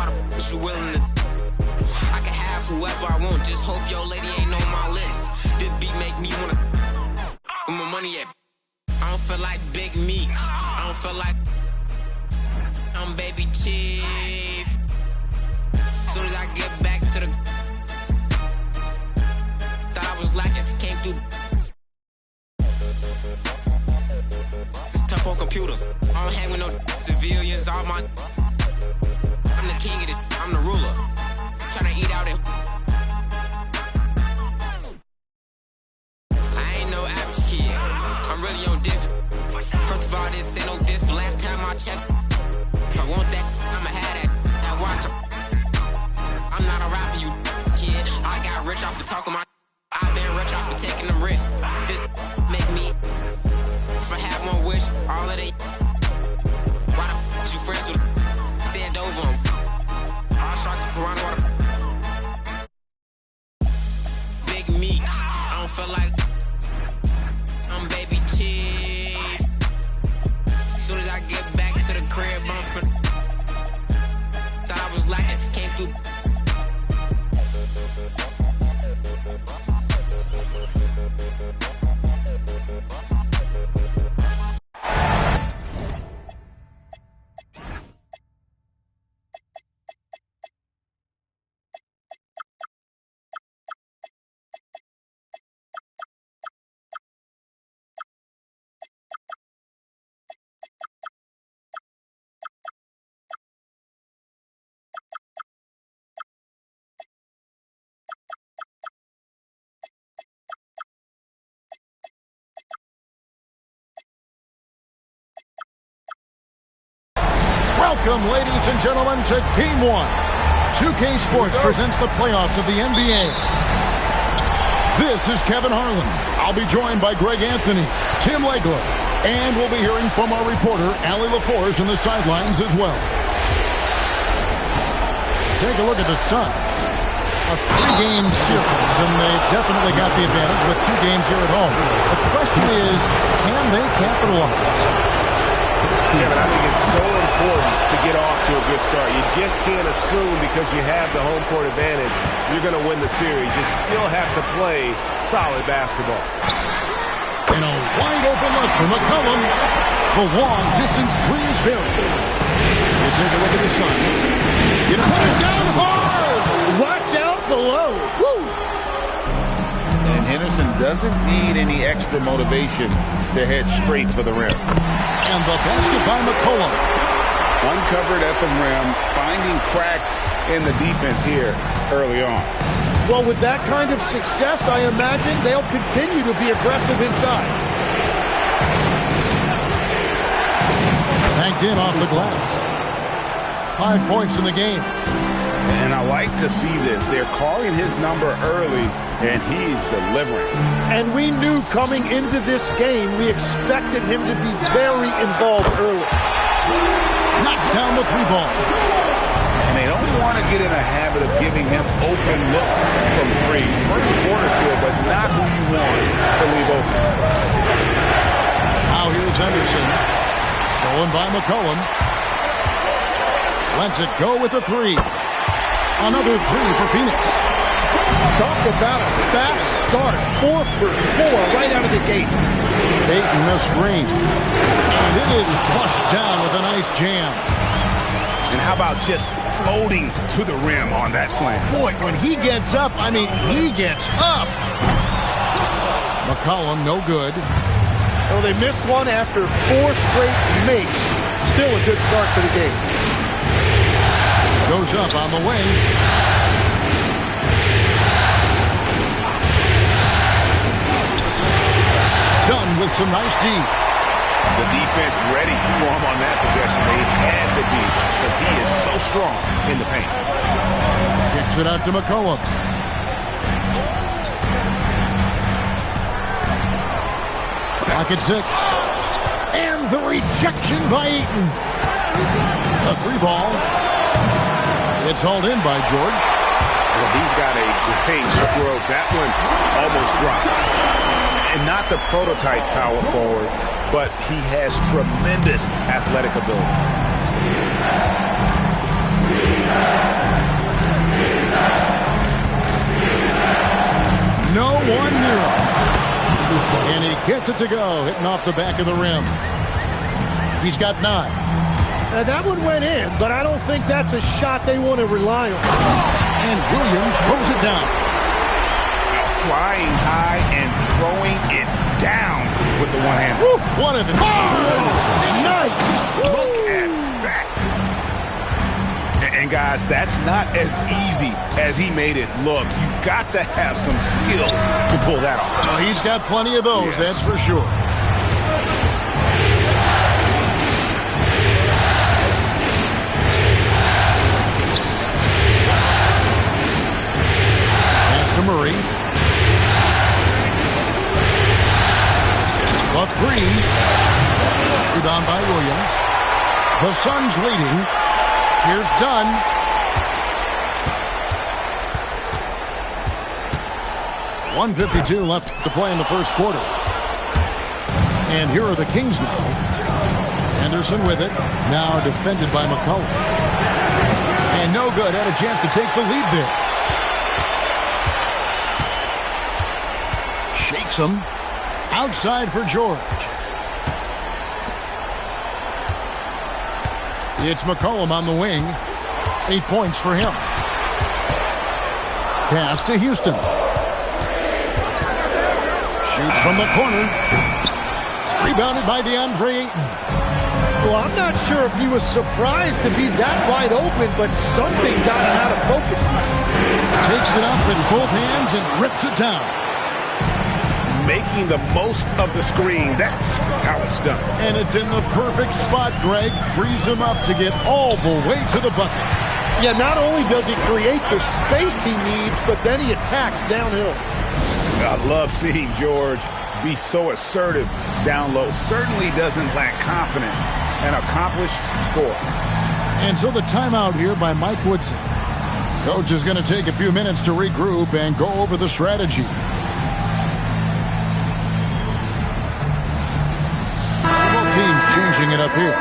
why the f is you willing to? I can have whoever I want, just hope your lady ain't on my list. This beat make me wanna where my money at. I don't feel like Big Meat. I don't feel like I'm Baby Chief. Soon as I get back to the thought I was lacking, came through. It's tough on computers. I don't hang with no civilians. All my I'm the king of it. I'm the ruler. Tryna eat out it. I ain't no average kid. I'm really on different. First of all, this ain't no diss. The last time I checked, if I want that, I'ma have that. Now watch 'em. I'm not a rapper, you kid. I got rich off of talking my. I've been rich off of taking them risks. This make me. If I have one wish, all of they. Why the f you friends with? Stand over 'em. All sharks and piranha water. Big meat. I don't feel like I'm Baby Chief. Soon as I get back to the crib, I'm for. Thought I was lacking, came through. Welcome, ladies and gentlemen, to Game 1. 2K Sports presents the playoffs of the NBA. This is Kevin Harlan. I'll be joined by Greg Anthony, Tim Legler, and we'll be hearing from our reporter, Allie LaForge, on the sidelines as well. Take a look at the Suns. A 3-game series, and they've definitely got the advantage with 2 games here at home. The question is, can they capitalize? Yeah, but I think it's so important to get off to a good start. You just can't assume because you have the home court advantage you're going to win the series. You still have to play solid basketball. And a wide open look for McCollum. The long distance three is buried. You take a look at the Suns. You put it down hard. Watch out below. Woo! And Henderson doesn't need any extra motivation to head straight for the rim. And the basket by McCollum. Uncovered at the rim, finding cracks in the defense here early on. Well, with that kind of success, I imagine they'll continue to be aggressive inside. Banked in off the glass. 5 points in the game. And I like to see this. They're calling his number early, and he's delivering. And we knew coming into this game, we expected him to be very involved early. Knocks down the 3-ball. And they don't want to get in a habit of giving him open looks from 3. First quarter still, but not who you want to leave open. Now here's Henderson. Stolen by McCollum. Lets it go with a 3. Another 3 for Phoenix. Talk about a fast start. 4 for 4 right out of the gate. Taking the screen. And it is flushed down with a nice jam. And how about just floating to the rim on that slam? Boy, when he gets up, I mean, he gets up. McCollum, no good. Well, they missed one after 4 straight makes. Still a good start to the game. Goes up on the wing. Done with some nice D. The defense ready for him on that possession. They had to be because he is so strong in the paint. Kicks it out to McCollum. Clock at 6. And the rejection by Eaton. The 3-ball. It's hauled in by George. Well, he's got a great stroke. That one almost dropped. And not the prototype power forward, but he has tremendous athletic ability. gets it to go, hitting off the back of the rim. He's got 9. Now that one went in, but I don't think that's a shot they want to rely on. And Williams throws it down. Flying high and throwing it down with the one hand. One of the Nice. Look at that. And guys, that's not as easy as he made it look. You've got to have some skills to pull that off. Oh, he's got plenty of those, that's for sure. Pass to Murray. The 3. Rebound by Williams. The Suns leading. Here's Dunn. .152 left to play in the first quarter. And here are the Kings now. Anderson with it. Now defended by McCollum. And no good. Had a chance to take the lead there. Shakes him. Outside for George. It's McCollum on the wing. 8 points for him. Pass to Houston. Shoots from the corner. Rebounded by DeAndre Ayton. Well, I'm not sure if he was surprised to be that wide open, but something got him out of focus. Takes it up with both hands and rips it down. Making the most of the screen. That's how it's done. And it's in the perfect spot, Greg. Frees him up to get all the way to the bucket. Yeah, not only does he create the space he needs, but then he attacks downhill. I love seeing George be so assertive down low. Certainly doesn't lack confidence. An accomplished scorer. And so the timeout here by Mike Woodson. Coach is going to take a few minutes to regroup and go over the strategy. Teams changing it up here.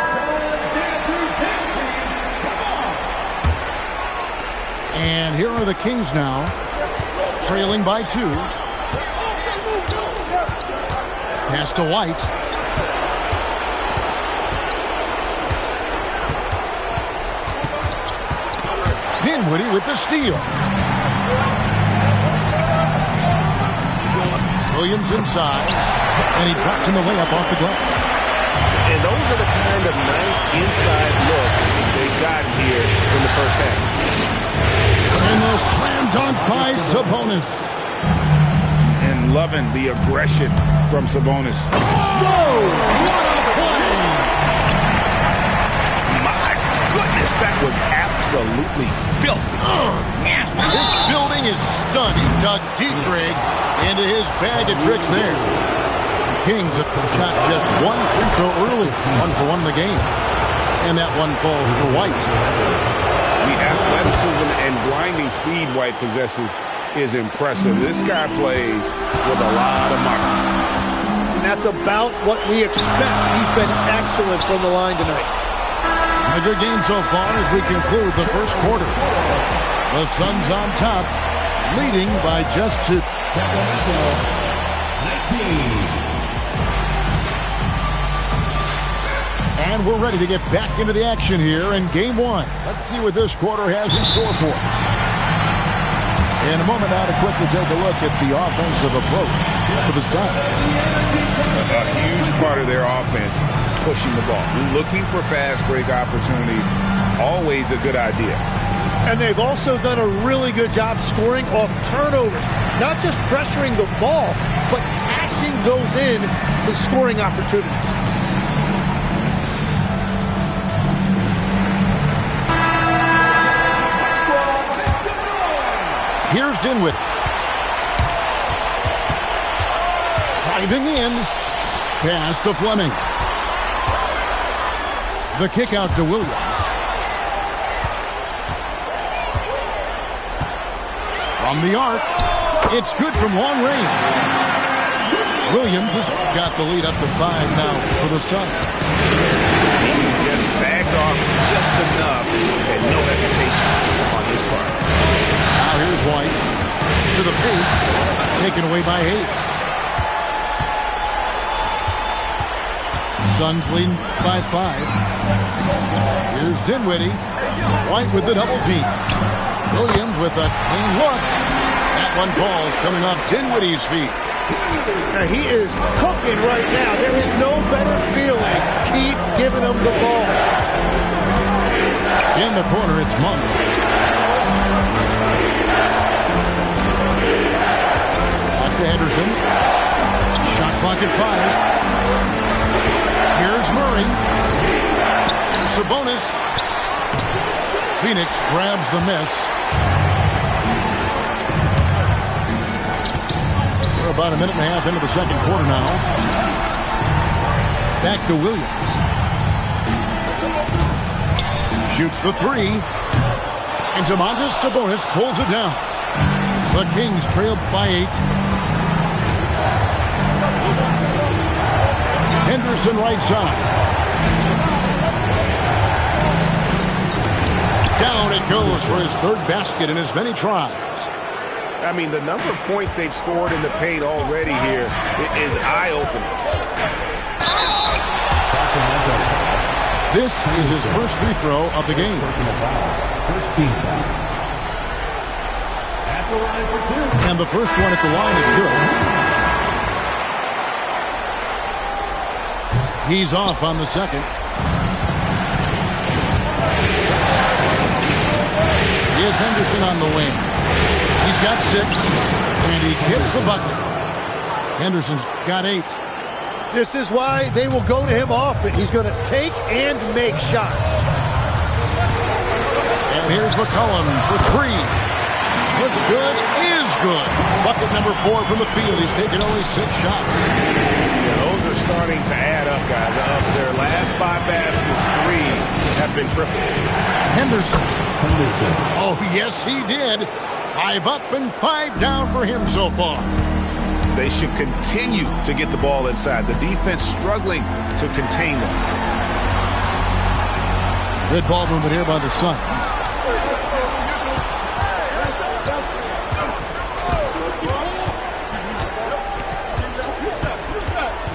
And here are the Kings now, trailing by 2. Pass to White. Dinwiddie with the steal. Williams inside, and he drops in the layup off the glass. And those are the kind of nice inside looks they've gotten here in the first half. And the slam dunk by Sabonis. And loving the aggression from Sabonis. Whoa! What a play! My goodness, that was absolutely filthy. Nasty. This building is stunned. He dug deep, Greg, into his bag of tricks there. Kings have shot just 1 free throw early, 1 for 1 in the game. And that one falls for White. The athleticism and blinding speed White possesses is impressive. This guy plays with a lot of moxie. And that's about what we expect. He's been excellent from the line tonight. A good game so far as we conclude the first quarter. The Suns on top, leading by just 2. 19. And we're ready to get back into the action here in Game 1. Let's see what this quarter has in store for us. In a moment now to quickly take a look at the offensive approach for the Suns. A huge part of their offense, pushing the ball. Looking for fast break opportunities, always a good idea. And they've also done a really good job scoring off turnovers. Not just pressuring the ball, but passing those in to scoring opportunities. Here's Dinwiddie. Driving in. Pass to Fleming. The kick out to Williams. From the arc. It's good from long range. Williams has got the lead up to 5 now for the Suns. He just sagged off just enough and no hesitation on his part. Now here's White to the paint, taken away by Hayes. Suns leading by 5. Here's Dinwiddie. White with the double team. Williams with a clean look. That one falls coming off Dinwiddie's feet. He is cooking right now. There is no better feeling. Keep giving him the ball. In the corner, it's Monk. Back to Henderson. Shot clock at 5. Here's Murray. Sabonis. Phoenix grabs the miss. We're about a minute and a half into the second quarter now. Back to Williams. Shoots the 3. And Domantas Sabonis pulls it down. The Kings trail by 8. Henderson right side. Down it goes for his third basket in as many tries. I mean, the number of points they've scored in the paint already here is eye-opening. This is his first free throw of the game. And the first one at the line is good. He's off on the second. It's Henderson on the wing. He's got 6, and he gets the bucket. Henderson's got 8. This is why they will go to him often. He's going to take and make shots. And here's McCollum for 3. Looks good, is good. Bucket number 4 from the field. He's taken only 6 shots. Yeah, those are starting to add up, guys. Of their last 5 baskets, 3 have been triple. Henderson. Oh, yes, he did. 5 up and 5 down for him so far. They should continue to get the ball inside. The defense struggling to contain them. Good ball movement here by the Suns.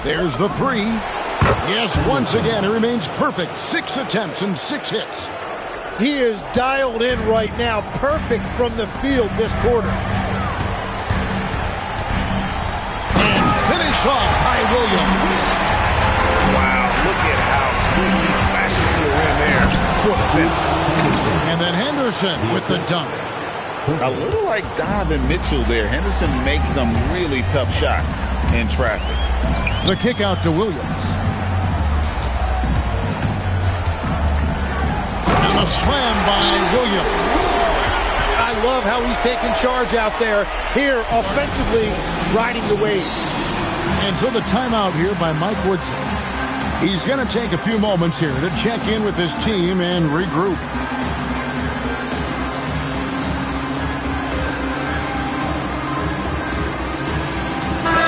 There's the 3. Yes, once again, it remains perfect. 6 attempts and 6 hits. He is dialed in right now. Perfect from the field this quarter. And finished off by Williams. Wow, look at how quick he flashes to the rim there for the finish. And then Henderson with the dunk. A little like Donovan Mitchell there. Henderson makes some really tough shots in traffic. The kick out to Williams. And a slam by Williams. I love how he's taking charge out there. Here, offensively, riding the wave. And so the timeout here by Mike Woodson. He's going to take a few moments here to check in with his team and regroup.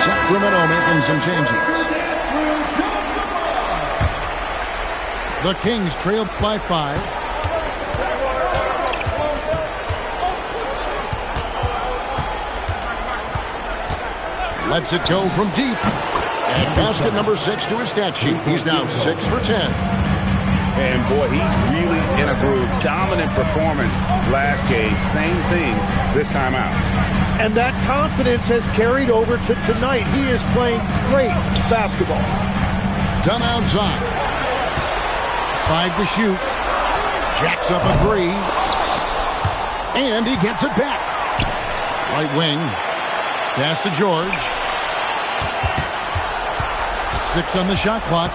Sacramento making some changes. The Kings trail by 5. Lets it go from deep. And basket number 6 to his stat sheet. He's now 6 for 10. And boy, he's really in a groove. Dominant performance last game. Same thing this time out. And that confidence has carried over to tonight. He is playing great basketball. Done outside. 5 to shoot. Jacks up a 3. And he gets it back. Right wing. Pass to George. 6 on the shot clock.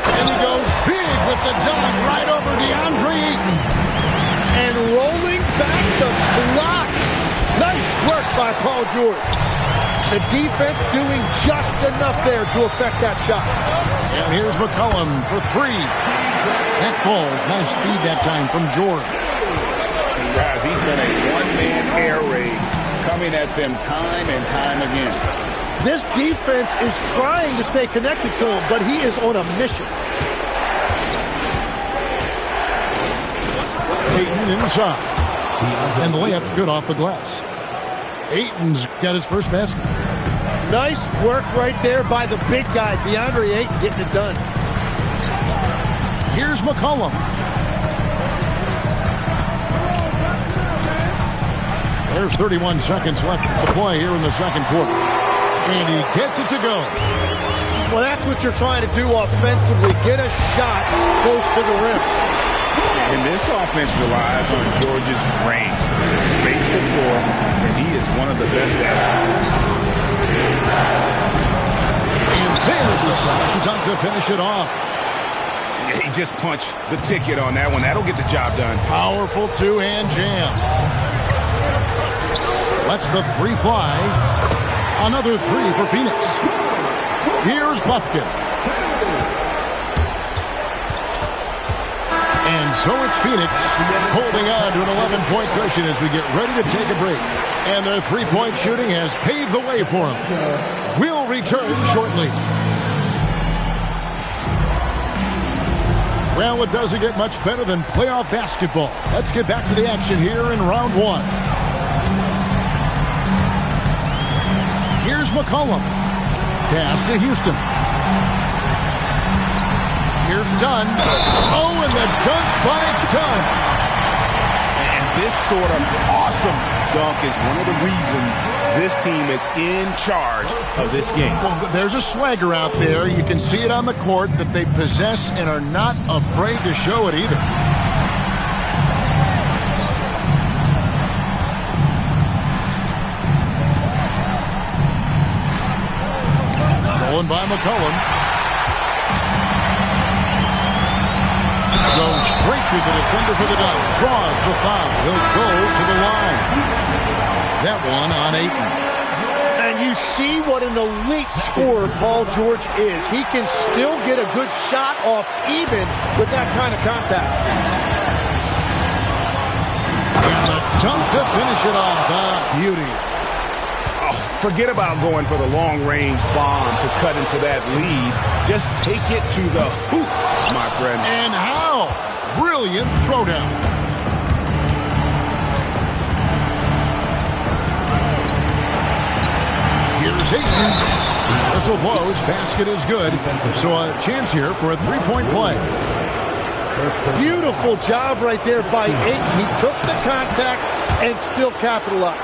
And he goes big with the dunk right over DeAndre Ayton. And rolling back the clock. Nice work by Paul George. The defense doing just enough there to affect that shot. And here's McCollum for 3. That falls. Nice speed that time from George. Guys, he's been a one-man air raid coming at them time and time again. This defense is trying to stay connected to him, but he is on a mission. Ayton inside. And the layup's good off the glass. Ayton's got his first basket. Nice work right there by the big guy, DeAndre Ayton, getting it done. Here's McCollum. There's 31 seconds left to play here in the second quarter. And he gets it to go. Well, that's what you're trying to do offensively. Get a shot close to the rim. And this offense relies on George's range to space the floor, and he is one of the best at it. And there's the second time to finish it off. He just punched the ticket on that one. That'll get the job done. Powerful two-hand jam. Lets the three fly. Another three for Phoenix. Here's Buffkin. And so it's Phoenix holding on to an 11-point cushion as we get ready to take a break. And their three-point shooting has paved the way for them. We'll return shortly. Well, it doesn't get much better than playoff basketball. Let's get back to the action here in round one. Here's McCollum. Pass to Houston. Here's Dunn. Oh, and the dunk by Dunn. And this sort of awesome dunk is one of the reasons this team is in charge of this game. Well, there's a swagger out there. You can see it on the court that they possess and are not afraid to show it either. Stolen by McCollum. Goes straight to the defender for the dunk. Draws the foul. He'll go to the line. That one on Ayton. And you see what an elite scorer Paul George is. He can still get a good shot off even with that kind of contact. And a dunk to finish it off. Beauty. Oh, forget about going for the long-range bomb to cut into that lead. Just take it to the hoop, my friend. And how? Brilliant throwdown. Here's Ayton. Whistle blows. Basket is good. So a chance here for a three-point play. Beautiful job right there by Ayton. He took the contact and still capitalized.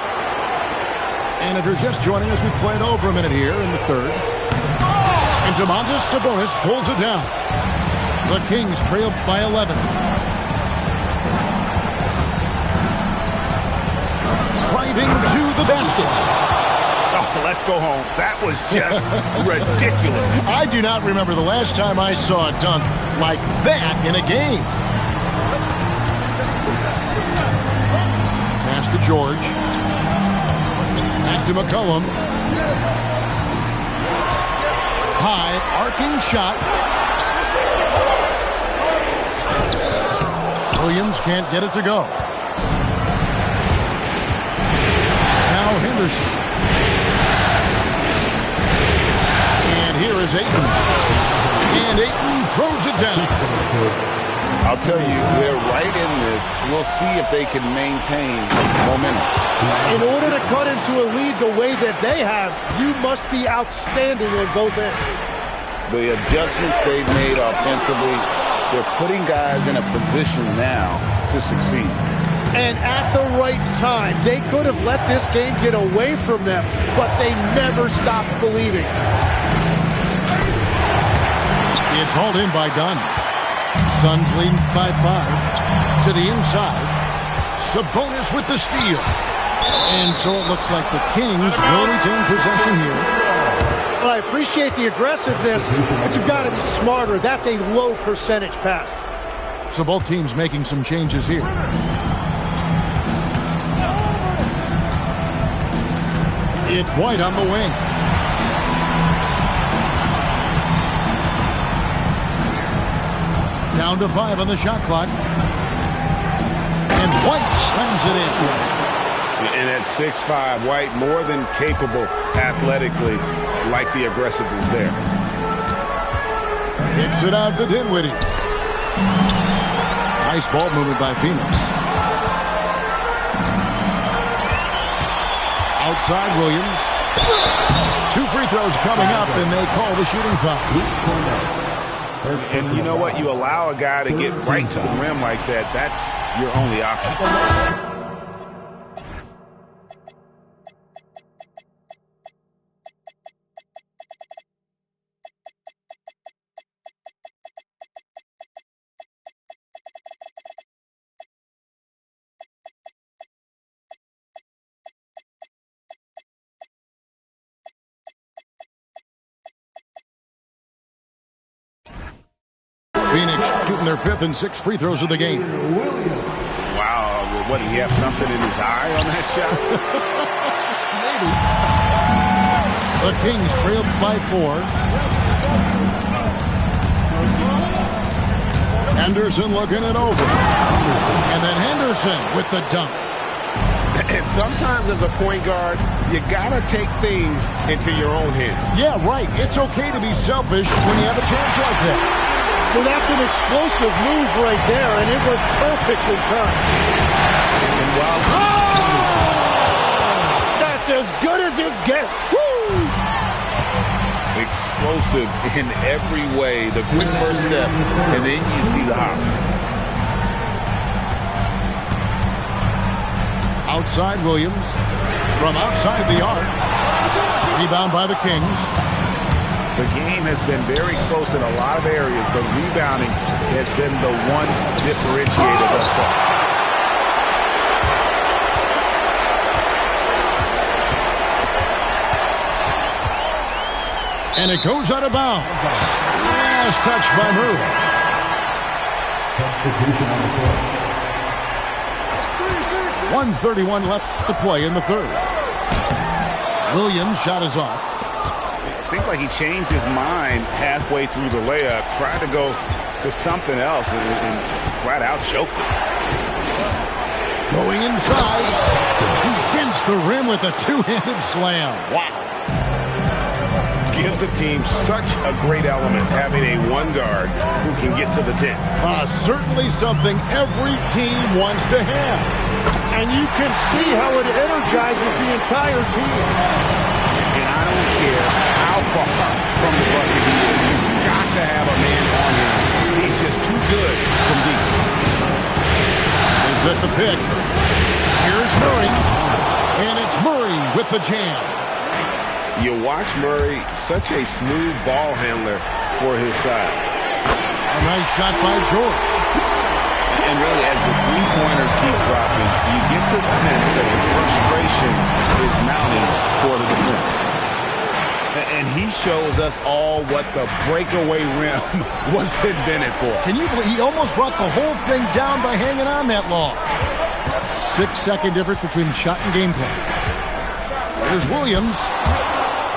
And if you're just joining us, we played over a minute here in the third. And Domantas Sabonis pulls it down. The Kings trail by 11. Driving to the basket. Oh, let's go home. That was just ridiculous. I do not remember the last time I saw a dunk like that in a game. Pass to George. Back to McCollum. High, arcing shot. Williams can't get it to go. Now Henderson. Here is Ayton. And Ayton throws it down. I'll tell you, they're right in this. We'll see if they can maintain momentum. In order to cut into a lead the way that they have, you must be outstanding on both ends. The adjustments they've made offensively, they're putting guys in a position now to succeed. And at the right time, they could have let this game get away from them, but they never stopped believing. It's hauled in by Dunn. Suns lead by 5. To the inside. Sabonis with the steal. And so it looks like the Kings will retain possession here. Well, I appreciate the aggressiveness, but you've got to be smarter. That's a low percentage pass. So both teams making some changes here. It's White on the wing. Down to 5 on the shot clock. And White slams it in. And at 6'5", White more than capable athletically. Like the aggressiveness there. Kicks it out to Dinwiddie. Nice ball movement by Phoenix. Outside Williams. 2 free throws coming up, and they call the shooting foul. And you know what? You allow a guy to get right to the rim like that. That's your only option. Phoenix shooting their 5th and 6th free throws of the game. Wow, what, did he have something in his eye on that shot? Maybe. The Kings trail by 4. Henderson looking it over. And then Henderson with the dunk. And sometimes as a point guard, you got to take things into your own hands. Yeah, right. It's okay to be selfish when you have a chance like that. Well, that's an explosive move right there, and it was perfectly timed. And while that's as good as it gets. Woo! Explosive in every way. The quick first step, and then you see the hop. Outside Williams. From outside the arc. Rebound by the Kings. The game has been very close in a lot of areas, but rebounding has been the one differentiator thus far. And it goes out of bounds. Last touch by Murray. Substitution on the court. 1:31 left to play in the 3rd. Williams' shot is off. It seemed like he changed his mind halfway through the layup, tried to go to something else, and flat out choked it. Going inside. He dents the rim with a 2-handed slam. Wow. Gives the team such a great element having a one guard who can get to the 10. Certainly something every team wants to have. And you can see how it energizes the entire team. And I don't care how far from the bucket he is. You've got to have a man on him. He's just too good from deep. Is at the pick. Here's Murray. And it's Murray with the jam. You watch Murray, such a smooth ball handler for his size. A nice shot by George. And really, as the three-pointers keep dropping, you get the sense that the frustration is mounting for the defense. And he shows us all what the breakaway rim was invented for. Can you believe he almost brought the whole thing down by hanging on that long? 6-second difference between the shot and game play. There's Williams.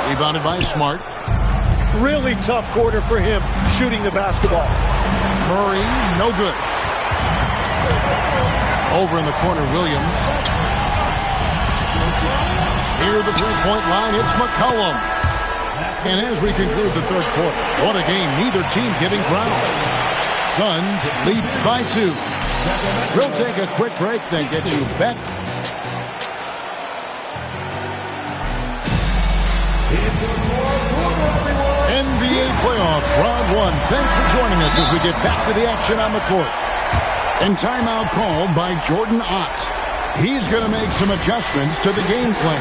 Rebounded by Smart. Really tough quarter for him shooting the basketball. Murray, no good. Over in the corner, Williams. Near the three-point line, it's McCollum. And as we conclude the 3rd quarter, what a game, neither team getting ground. Suns lead by 2. We'll take a quick break, then get you back. NBA playoffs, round 1. Thanks for joining us as we get back to the action on the court. And timeout called by Jordan Ott. He's going to make some adjustments to the game plan.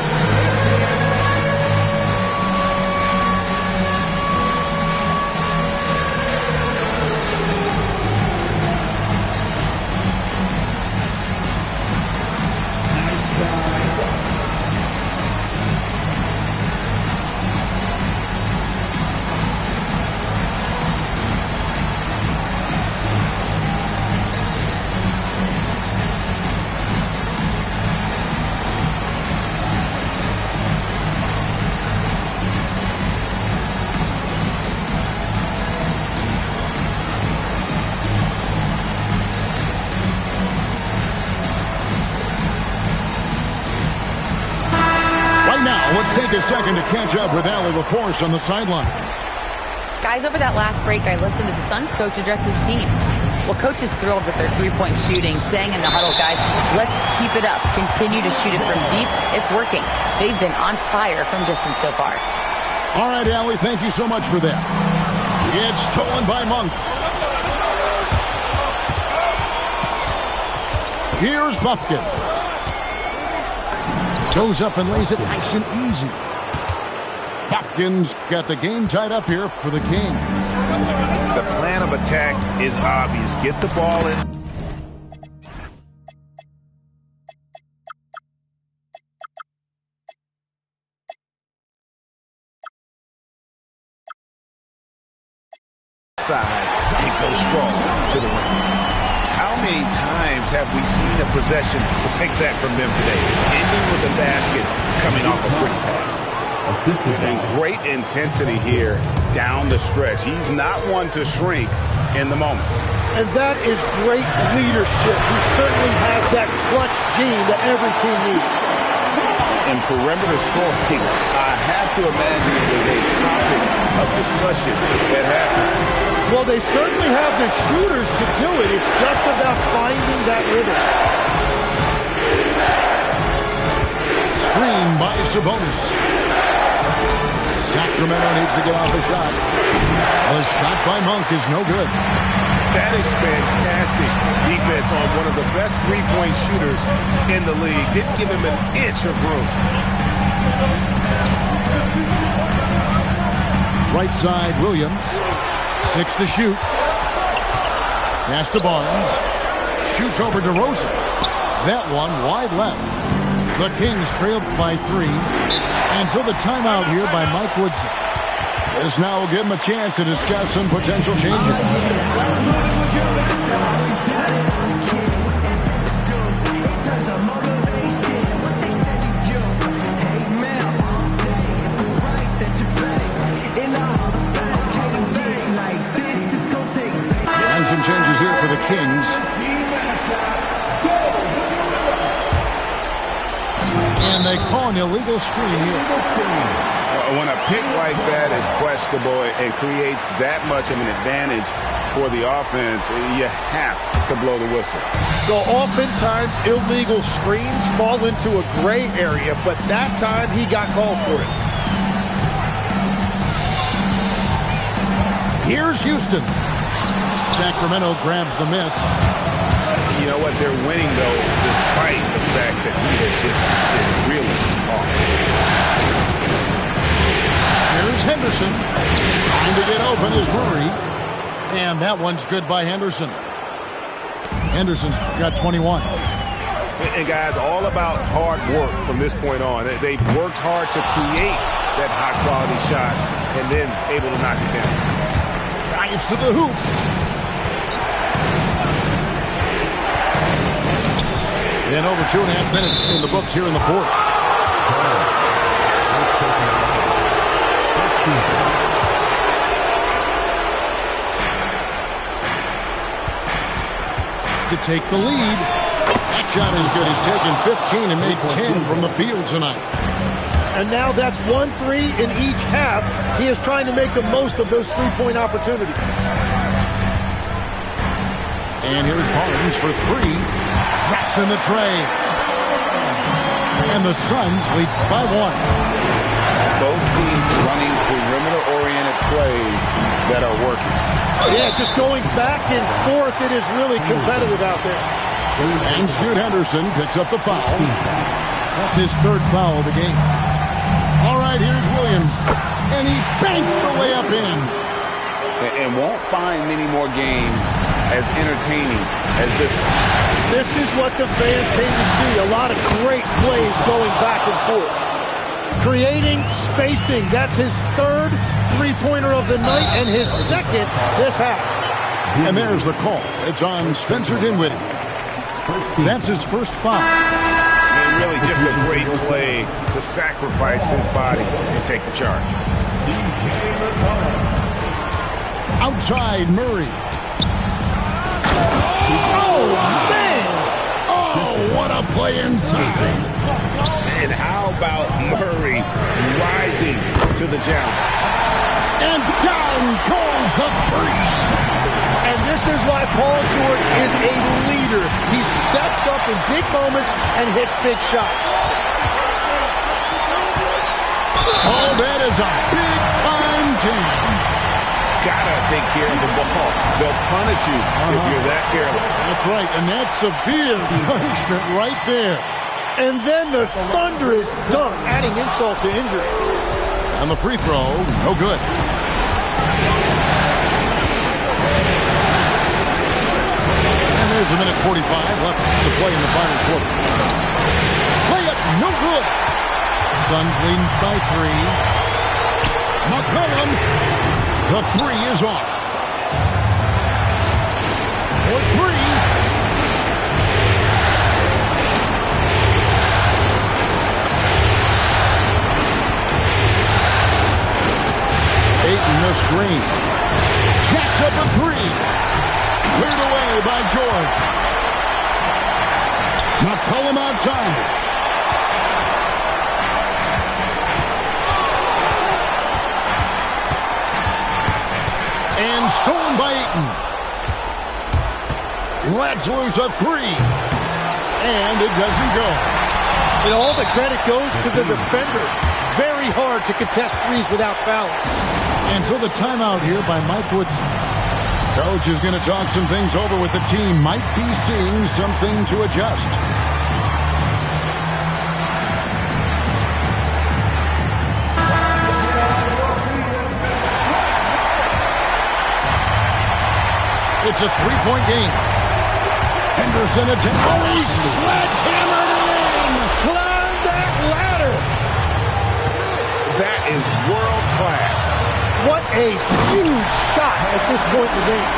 Let's take a second to catch up with Allie LaForce on the sidelines. Guys, over that last break, I listened to the Suns coach address his team. Well, coach is thrilled with their three-point shooting, saying in the huddle, guys, let's keep it up. Continue to shoot it from deep. It's working. They've been on fire from distance so far. All right, Allie, thank you so much for that. It's stolen by Monk. Here's Buffkin. Goes up and lays it nice and easy. Buffkin's got the game tied up here for the Kings. The plan of attack is obvious. Get the ball in. Side and go strong to the rim. How many times have we seen a possession like that from them today? Ending with a basket coming off a quick pass. And great intensity here down the stretch. He's not one to shrink in the moment. And that is great leadership. He certainly has that clutch gene that every team needs. In perimeter scoring, I have to imagine it was a topic of discussion at halftime. Well, they certainly have the shooters to do it. It's just about finding that rhythm. Screen by Sabonis. Sacramento needs to get off a shot. The shot by Monk is no good. That is fantastic defense on one of the best three-point shooters in the league. Didn't give him an inch of room. Right side, Williams. 6 to shoot. Pass to Barnes. Shoots over to Rosen. That one wide left. The Kings trailed by 3. And so the timeout here by Mike Woodson. This now will give him a chance to discuss some potential changes. And some changes here for the Kings. And they call an illegal screen here. When a pick like that is questionable and creates that much of an advantage for the offense, you have to blow the whistle. So oftentimes illegal screens fall into a gray area, but that time he got called for it. Here's Houston. Sacramento grabs the miss. You know what? They're winning, though, despite the fact that he has just been really off. Here's Henderson. Trying to get open is Murray. And that one's good by Henderson. Henderson's got 21. And, guys, all about hard work from this point on. They've worked hard to create that high-quality shot and then able to knock it down. Drives to the hoop. And over 2.5 minutes in the books here in the fourth. To take the lead. That shot is good. He's taken 15 and made 10 from the field tonight. And now that's 1-3 in each half. He is trying to make the most of those three-point opportunities. And here's Barnes for 3. Drops in the tray. And the Suns lead by 1. Both teams running perimeter-oriented plays that are working. Yeah, just going back and forth. It is really competitive out there. And Scoot Henderson picks up the foul. That's his 3rd foul of the game. All right, here's Williams. And he banks the layup in. And won't find many more games as entertaining as this one. This is what the fans came to see. A lot of great plays going back and forth. Creating spacing. That's his 3rd three-pointer of the night and his 2nd this half. And there's the call. It's on Spencer Dinwiddie. That's his 1st foul. And really just a great play to sacrifice his body and take the charge. Outside Murray. Oh, man! Oh, what a play inside. And how about Murray rising to the challenge? And down goes the 3. And this is why Paul George is a leader. He steps up in big moments and hits big shots. Oh, that is a big jam. Gotta take care of the ball. They'll punish you if you're that careless. That's right, and that's severe punishment right there. And then the thunderous dunk, adding insult to injury. And the free throw, no good. And there's a minute 45 left to play in the final quarter. Layup, no good. Suns leading by 3. McCollum, the 3 is off. For 3. Ayton the screen. Jacks up a 3. Cleared away by George. McCollum outside. And stolen by Ayton. Lets loose a 3. And it doesn't go. And all the credit goes to the defender. Very hard to contest threes without fouling. And so the timeout here by Mike Woodson. Coach is going to talk some things over with the team. Might be seeing something to adjust. It's a 3-point game. Henderson attempts. Oh, he sledgehammered it in. Climb that ladder. That is world class. What a huge shot at this point in the game.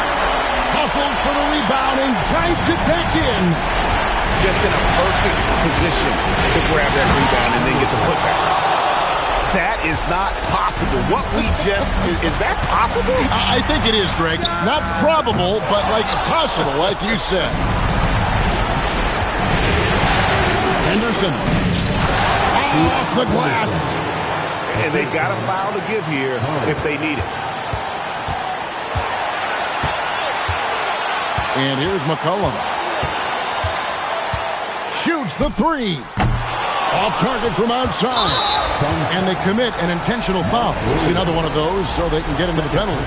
Hustles for the rebound and guides it back in. Just in a perfect position to grab that rebound and then get the putback. That is not possible. What we just, is that possible? I think it is, Greg. Not probable, but like possible, like you said. Henderson. Off the glass. And they got a foul to give here if they need it. And here's McCollum. Shoots the 3. Off target from outside. And they commit an intentional foul. We'll see another one of those so they can get into the penalty.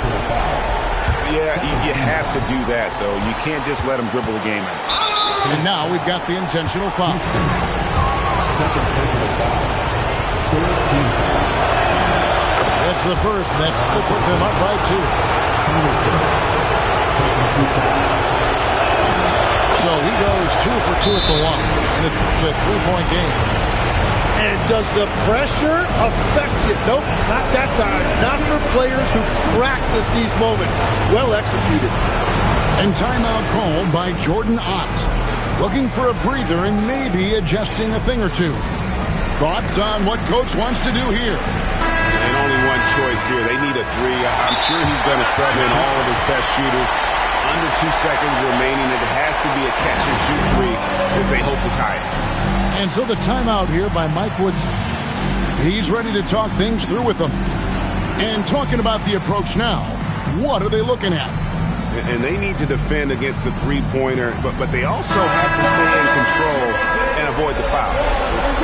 Yeah, you have to do that, though. You can't just let them dribble the game out. And now we've got the intentional foul. That's the first. That will put them up by 2. So he goes 2 for 2 at the line. And it's a 3-point game. And does the pressure affect you? Nope, not that time. Not for players who practice these moments. Well executed. And timeout called by Jordan Ott. Looking for a breather and maybe adjusting a thing or two. Thoughts on what Coach wants to do here? And only one choice here. They need a 3. I'm sure he's going to sub in all of his best shooters. Under 2 seconds remaining. It has to be a catch-and-shoot 3 if they hope to tie it. And so the timeout here by Mike Woodson. He's ready to talk things through with them. And talking about the approach now, what are they looking at? And they need to defend against the three-pointer, but they also have to stay in control and avoid the foul.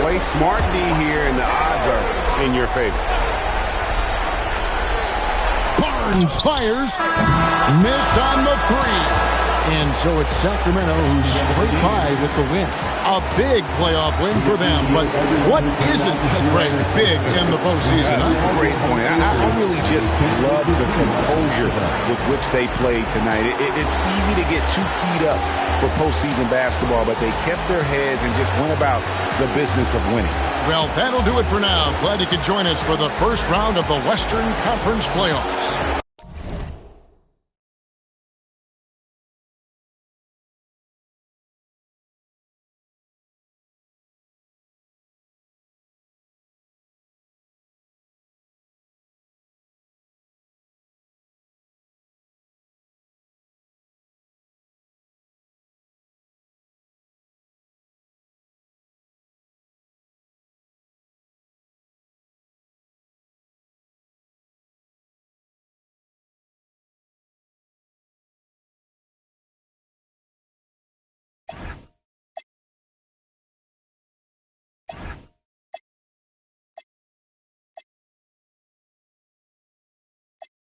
Play smart D here, and the odds are in your favor. Barnes fires. Missed on the 3. And so it's Sacramento who's straight by with the win. A big playoff win for them, but what isn't Greg big in the postseason? Great point. I really just love the composure with which they played tonight. It's easy to get too keyed up for postseason basketball, but they kept their heads and just went about the business of winning. Well, that'll do it for now. Glad you could join us for the first round of the Western Conference playoffs.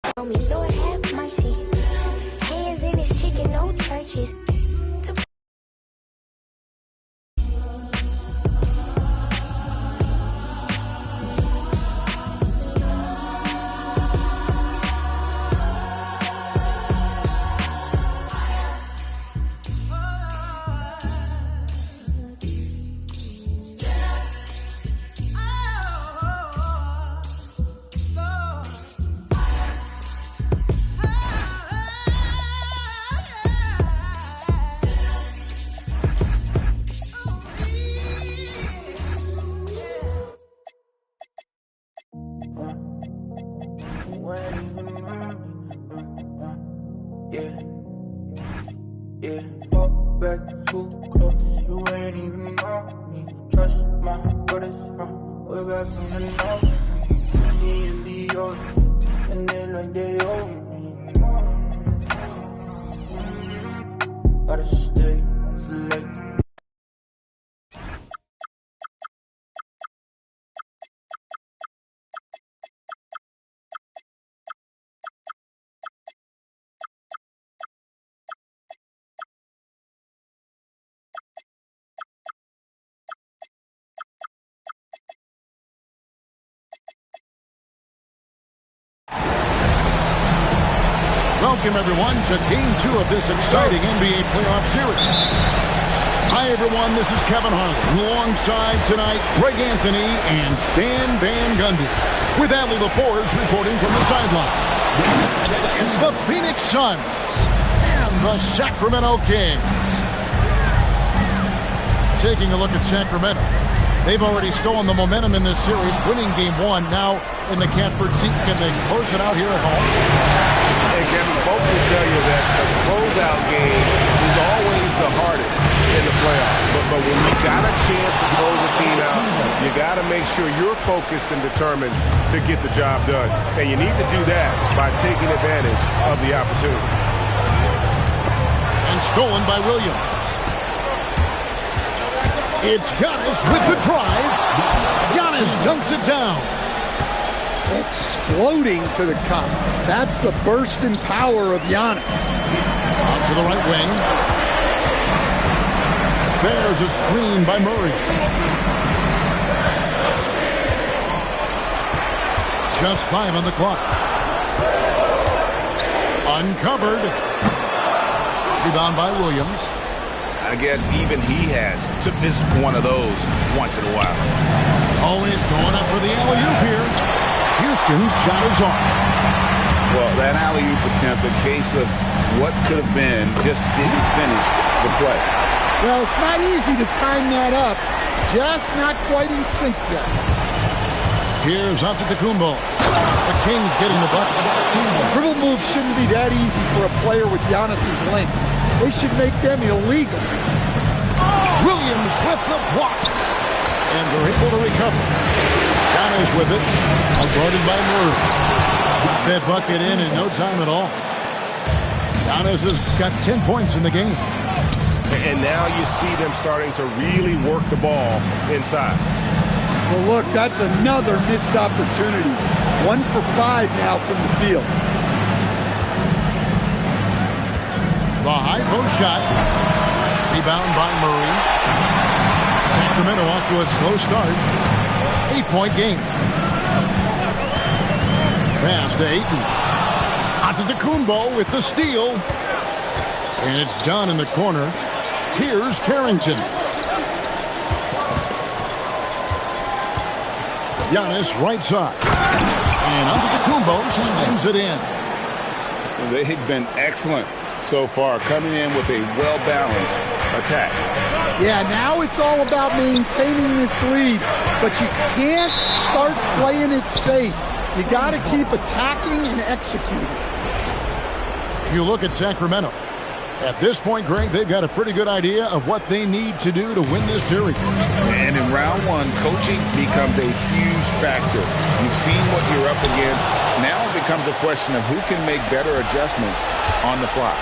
Lord have mercy. Hands in his chicken, no churches. Yeah, fall back too close, you ain't even on me. Trust my brothers from way back from the north. Me and the old, and they like they owe me. Gotta stay select. Welcome, everyone, to Game 2 of this exciting NBA playoff series. Hi, everyone. This is Kevin Harlan. Alongside tonight, Greg Anthony and Stan Van Gundy. With Adley LaForge reporting from the sideline. It's the Phoenix Suns and the Sacramento Kings. Taking a look at Sacramento. They've already stolen the momentum in this series, winning Game 1. Now in the catbird seat, can they close it out here at home? And Kevin, folks will tell you that the closeout game is always the hardest in the playoffs. But when you got a chance to close a team out, you got to make sure you're focused and determined to get the job done. And you need to do that by taking advantage of the opportunity. And stolen by Williams. It's Giannis with the drive. Giannis dunks it down. Exploding to the cup. That's the burst in power of Giannis. On to the right wing. There's a screen by Murray. Just 5 on the clock. Uncovered. Rebound by Williams. I guess even he has to miss one of those once in a while. Always going up for the alley-oop here. Houston's shot is off. Well, that alley-oop attempt, a case of what could have been, just didn't finish the play. Well, it's not easy to time that up. Just not quite in sync yet. Here's Antetokounmpo. The Kings getting the bucket. Dribble moves shouldn't be that easy for a player with Giannis's length. They should make them illegal. Williams with the block. And they're able to recover. Giannis with it. Guarded by Murray. Got that bucket in no time at all. Giannis has got 10 points in the game. And now you see them starting to really work the ball inside. Well, look, that's another missed opportunity. 1 for 5 now from the field. The high post shot. Rebound by Murray. Sacramento off to a slow start. 8-point game. Pass to Ayton. Antetokounmpo with the steal. And it's done in the corner. Here's Carrington. Giannis right side. And Antetokounmpo slams it in. They've been excellent so far, coming in with a well-balanced attack. Yeah, now it's all about maintaining this lead, but you can't start playing it safe. You got to keep attacking and executing. You look at Sacramento. At this point, Greg, they've got a pretty good idea of what they need to do to win this series. And in round 1, coaching becomes a huge factor. You've seen what you're up against. Now it becomes a question of who can make better adjustments on the fly.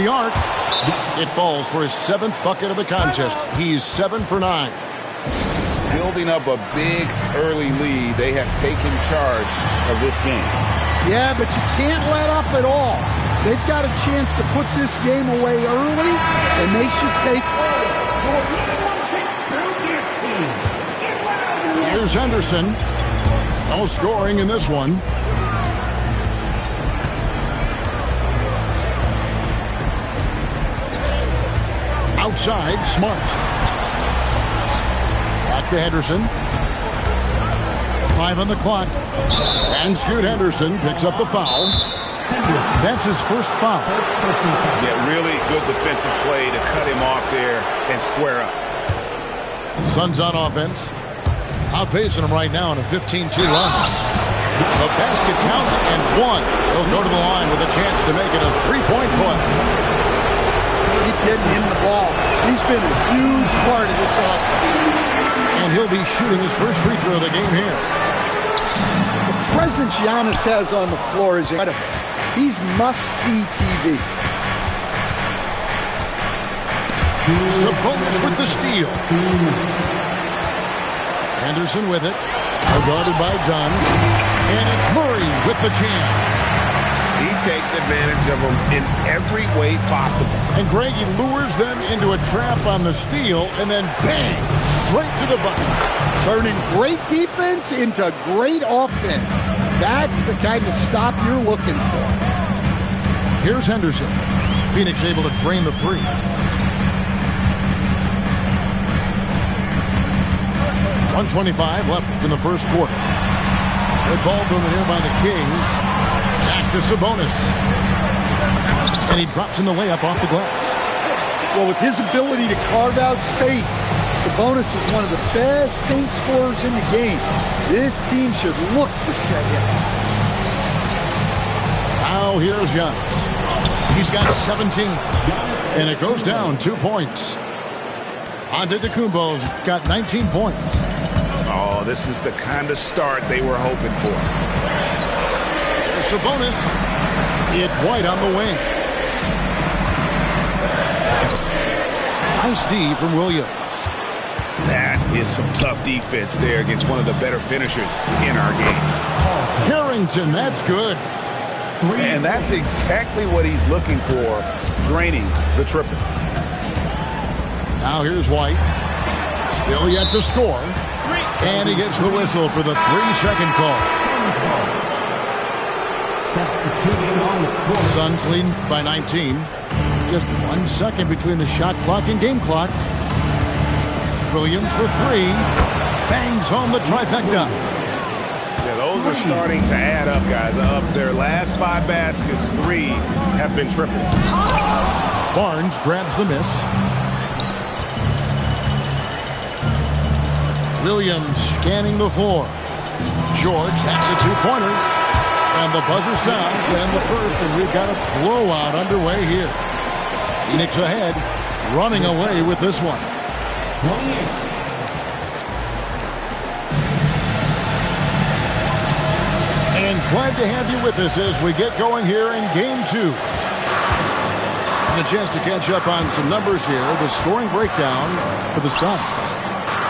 the arc. It falls for his 7th bucket of the contest. He's 7 for 9. Building up a big early lead, they have taken charge of this game. Yeah, but you can't let up at all. They've got a chance to put this game away early, and they should take it. Here's Henderson. No scoring in this one. Outside, Smart. Back to Henderson. 5 on the clock. And Scoot Henderson picks up the foul. That's his first foul. Yeah, really good defensive play to cut him off there and square up. Suns on offense. Outpacing him right now in a 15-2 run. The basket counts and 1. He'll go to the line with a chance to make it a 3-point play. Keep getting him the ball. He's been a huge part of this offense. And he'll be shooting his first free throw of the game here. The presence Giannis has on the floor is incredible. He's must-see TV. Sabonis with the steal. Henderson with it. Guarded by Dunn. And it's Murray with the jam. He takes advantage of them in every way possible. And Greg, he lures them into a trap on the steal, and then bang, right to the bucket. Turning great defense into great offense. That's the kind of stop you're looking for. Here's Henderson. Phoenix able to drain the three. .125 left in the first quarter. Good ball movement here by the Kings. Back to Sabonis. And he drops in the layup off the glass. Well, with his ability to carve out space, Sabonis is one of the best paint scorers in the game. This team should look to set him. Now here's Young. He's got 17. And it goes down 2 points. Antetokounmpo's got 19 points. Oh, this is the kind of start they were hoping for. There's Sabonis. It's White on the wing. Nice D from Williams. That is some tough defense there against one of the better finishers in our game. Harrington, that's good. And that's exactly what he's looking for, draining the triple. Now here's White. Still yet to score. And he gets the whistle for the 3-second call. Suns lead by 19. Just 1 second between the shot clock and game clock. Williams for 3. Bangs home the trifecta. Yeah, those are starting to add up, guys. Of their last 5 baskets, 3 have been triple. Barnes grabs the miss. Williams scanning the floor. George hacks a 2-pointer. And the buzzer sounds to end the first, and we've got a blowout underway here. Phoenix ahead, running away with this one. And glad to have you with us as we get going here in Game 2. And a chance to catch up on some numbers here. The scoring breakdown for the Suns.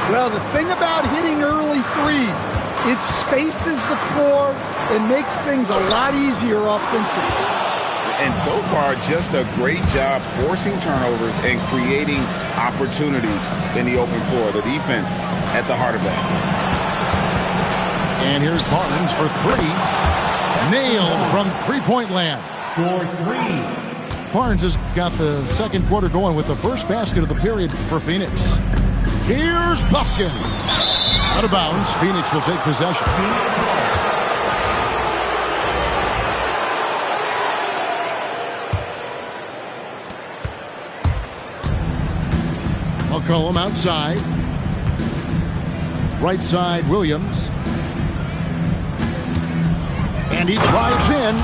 Well, the thing about hitting early threes, it spaces the floor and makes things a lot easier offensively. And so far, just a great job forcing turnovers and creating opportunities in the open floor. The defense at the heart of that. And here's Barnes for 3. Nailed from three-point land. For 3. Barnes has got the second quarter going with the first basket of the period for Phoenix. Here's Buffkin. Out of bounds, Phoenix will take possession. McCollum outside. Right side, Williams. And he drives in.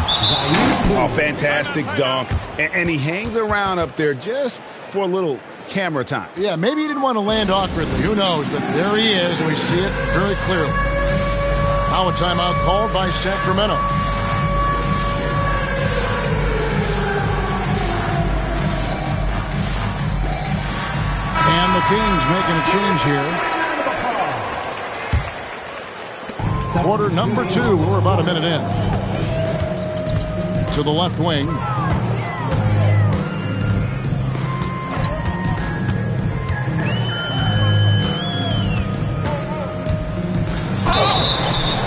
Oh, fantastic dunk. And he hangs around up there just for a little camera time. Yeah, maybe he didn't want to land awkwardly. Who knows? But there he is, and we see it very clearly. Now a timeout called by Sacramento. And the Kings making a change here. Quarter number 2. We're about a minute in. To the left wing.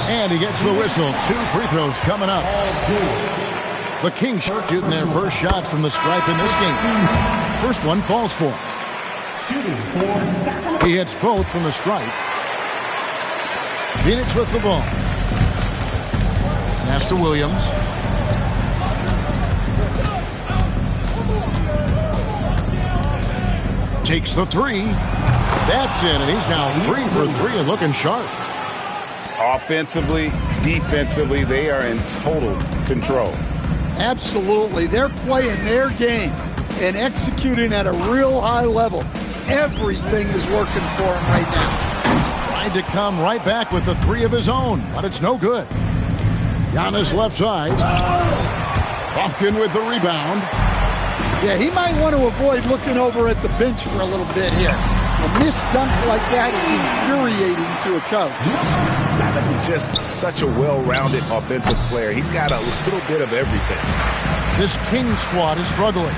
And he gets the whistle. 2 free throws coming up. The Kings shooting their first shots from the stripe in this game. First one falls for him. He hits both from the stripe. Phoenix with the ball. Pass to Williams. Takes the 3. That's in, and he's now 3 for 3 and looking sharp. Offensively, defensively, they are in total control. Absolutely. They're playing their game and executing at a real high level. Everything is working for him right now. Tried to come right back with the 3 of his own, but it's no good. Giannis left side. Hofkin with the rebound. Yeah, he might want to avoid looking over at the bench for a little bit here. A missed dunk like that is infuriating to a coach. Just such a well-rounded offensive player. He's got a little bit of everything. This Kings squad is struggling.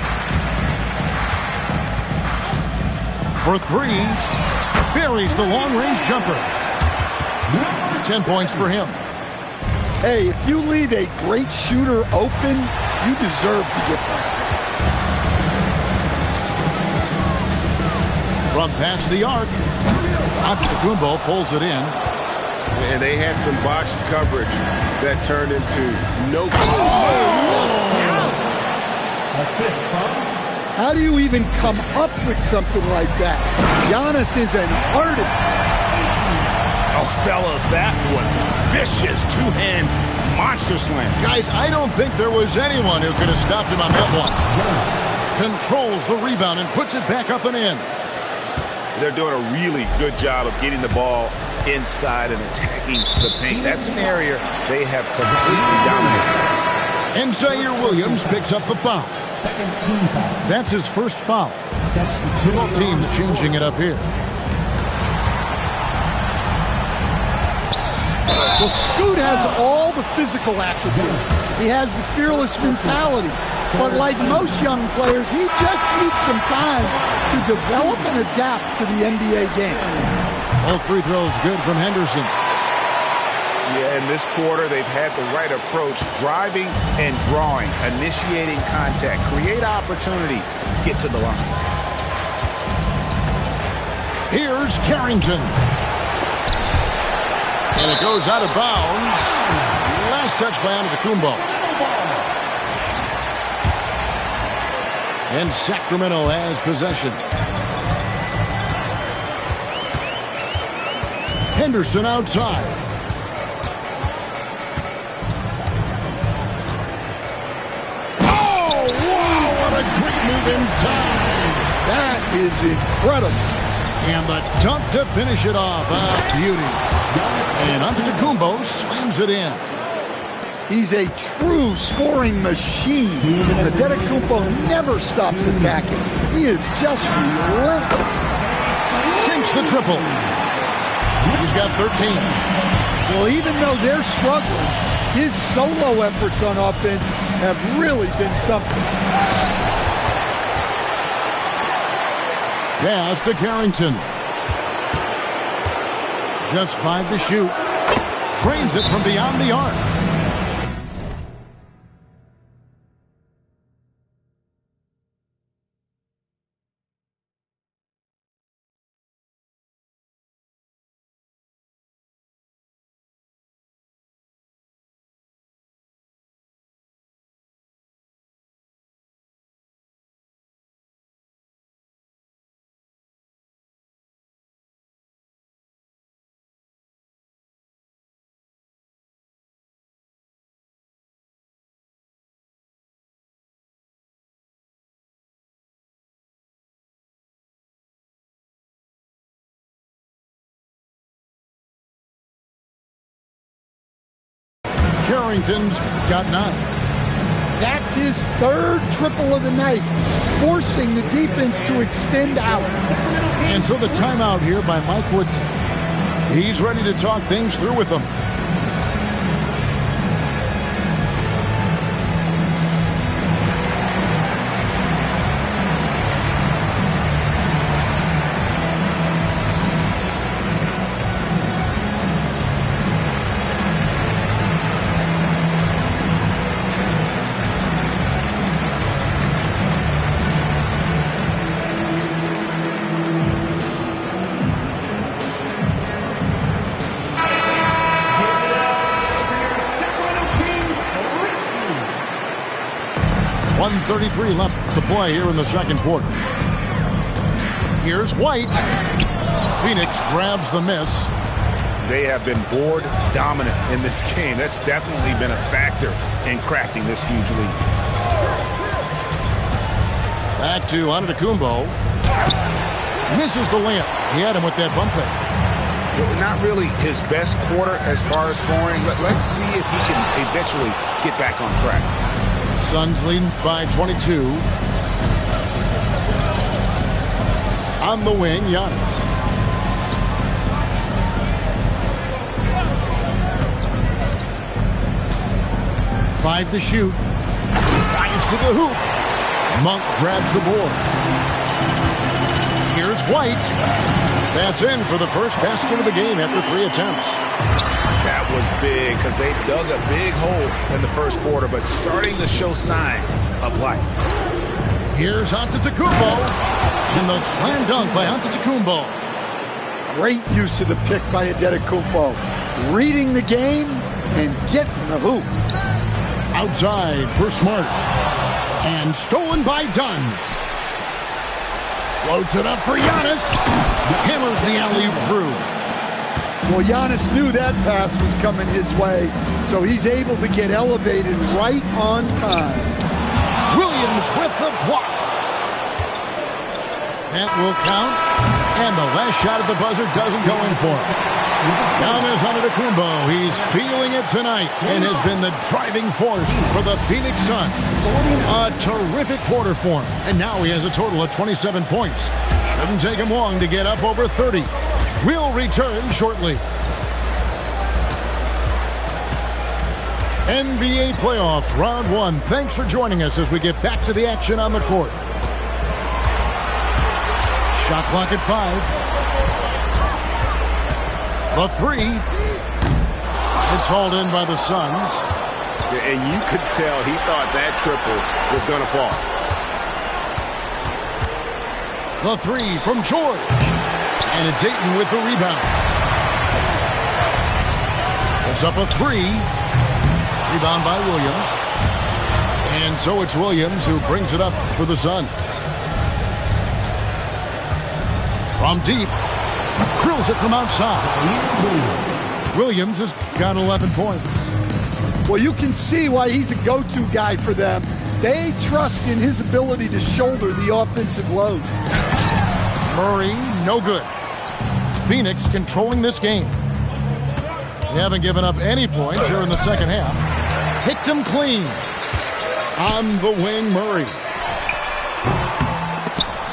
For 3, buries the long-range jumper. 10 points for him. Hey, if you leave a great shooter open, you deserve to get that. From past the arc, Antetokounmpo pulls it in. And they had some botched coverage that turned into no goal. How do you even come up with something like that? Giannis is an artist. Oh, fellas, that was vicious two-hand monster slam. Guys, I don't think there was anyone who could have stopped him on that one. Controls the rebound and puts it back up and in. They're doing a really good job of getting the ball inside and attacking the paint. That's an area they have completely dominated. And Zaire Williams picks up the foul. That's his first foul. Both teams changing it up here. Well, Scoot has all the physical attributes. He has the fearless mentality. But like most young players, he just needs some time to develop and adapt to the NBA game. Both free throws good from Henderson. Yeah, in this quarter, they've had the right approach, driving and drawing, initiating contact, create opportunities, get to the line. Here's Carrington. And it goes out of bounds. Last touch by Antetokounmpo. And Sacramento has possession. Henderson outside. Oh, wow, what a great move inside. That is incredible. And the dunk to finish it off. A beauty. And Antetokounmpo slams it in. He's a true scoring machine. Antetokounmpo never stops attacking. He is just relentless. Sinks the triple. He's got 13. Well, even though they're struggling, his solo efforts on offense have really been something. Pass to Carrington. Just 5 to shoot. Trains it from beyond the arc. Carrington's got 9. That's his third triple of the night, forcing the defense to extend out. And so the timeout here by Mike Woodson. He's ready to talk things through with them. .33 left to play here in the second quarter. Here's White. Phoenix grabs the miss. They have been board dominant in this game. That's definitely been a factor in cracking this huge lead. Back to Antetokounmpo. Misses the layup. He had him with that bump fake. Not really his best quarter as far as scoring. Let's see if he can eventually get back on track. Suns leading by 22. On the wing, Giannis. Five to shoot. Drives to the hoop. Monk grabs the board. Here's White. That's in for the first basket of the game after 3 attempts. That was big because they dug a big hole in the first quarter, but starting to show signs of life. Here's Antetokounmpo. And the slam dunk by Antetokounmpo. Great use of the pick by Antetokounmpo. Reading the game and getting the hoop. Outside for Smart. And stolen by Dunn. Floats it up for Giannis. Hammers the alley-oop through. Well, Giannis knew that pass was coming his way, so he's able to get elevated right on time. Williams with the block. That will count, and the last shot at the buzzer doesn't go in for him. Now there's Antetokounmpo. He's feeling it tonight and has been the driving force for the Phoenix Suns. A terrific quarter for him, and now he has a total of 27 points. Shouldn't take him long to get up over 30. We'll return shortly. NBA playoff round 1. Thanks for joining us as we get back to the action on the court. Shot clock at 5. The 3. It's hauled in by the Suns. And you could tell he thought that triple was going to fall. The 3 from George. And it's Ayton with the rebound. It's up a 3. Rebound by Williams. And so it's Williams who brings it up for the Suns. From deep. Drills it from outside. Williams has got 11 points. Well, you can see why he's a go-to guy for them. They trust in his ability to shoulder the offensive load. Murray, no good. Phoenix controlling this game. They haven't given up any points here in the second half. Picked them clean. On the wing, Murray.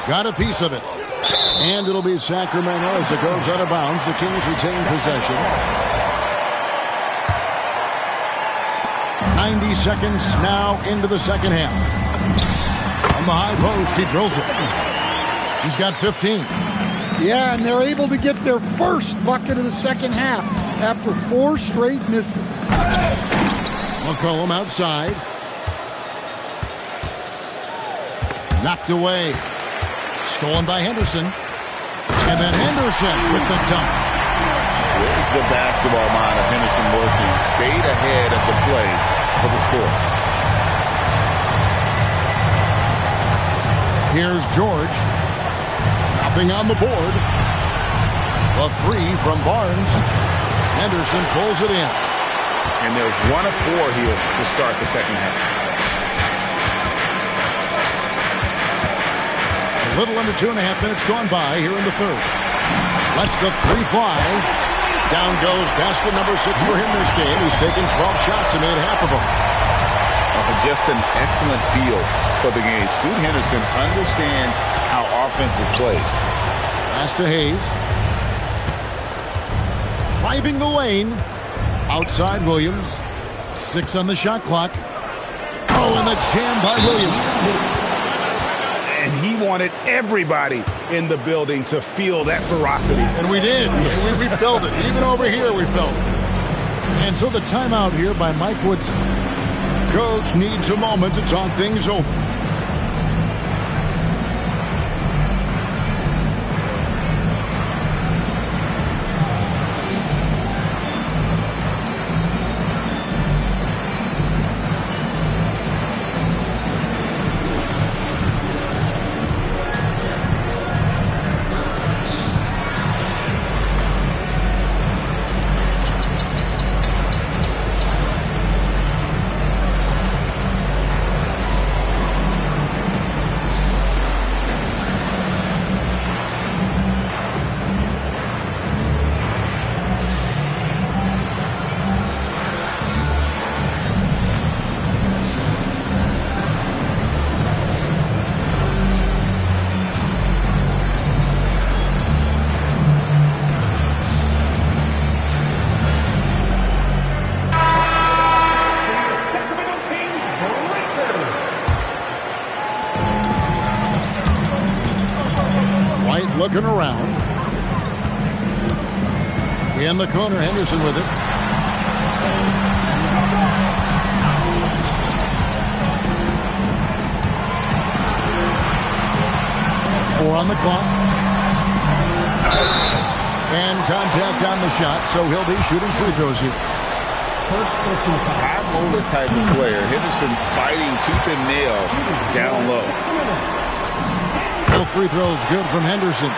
Got a piece of it. And it'll be Sacramento as it goes out of bounds. The Kings retain possession. 90 seconds now into the second half. On the high post, he drills it. He's got 15. Yeah, and they're able to get their first bucket of the second half after 4 straight misses. McCollum outside. Knocked away. Stolen by Henderson. And then Henderson with the dunk. Where's the basketball mind of Henderson working? Stayed ahead of the play for the score. Here's George. Nothing on the board. A 3 from Barnes. Henderson pulls it in. And they're 1 of 4 here to start the second half. A little under 2.5 minutes gone by here in the third. Lets the 3 fly. Down goes basket number 6 for him this game. He's taken 12 shots and made half of them. The just an excellent feel for the game. Scoot Henderson understands how offense is played. Pass to Hayes. Driving the lane. Outside Williams. 6 on the shot clock. Oh, and the jam by Williams. And he wanted everybody in the building to feel that ferocity. And we did. We felt it. Even over here we felt it. And so the timeout here by Mike Woodson. Coach needs a moment to talk things over. Looking around. In the corner, Henderson with it. Four on the clock. And contact on the shot, so he'll be shooting free throws here. High motor type of player. Henderson fighting tooth and nail down low. Both free throws good from Henderson.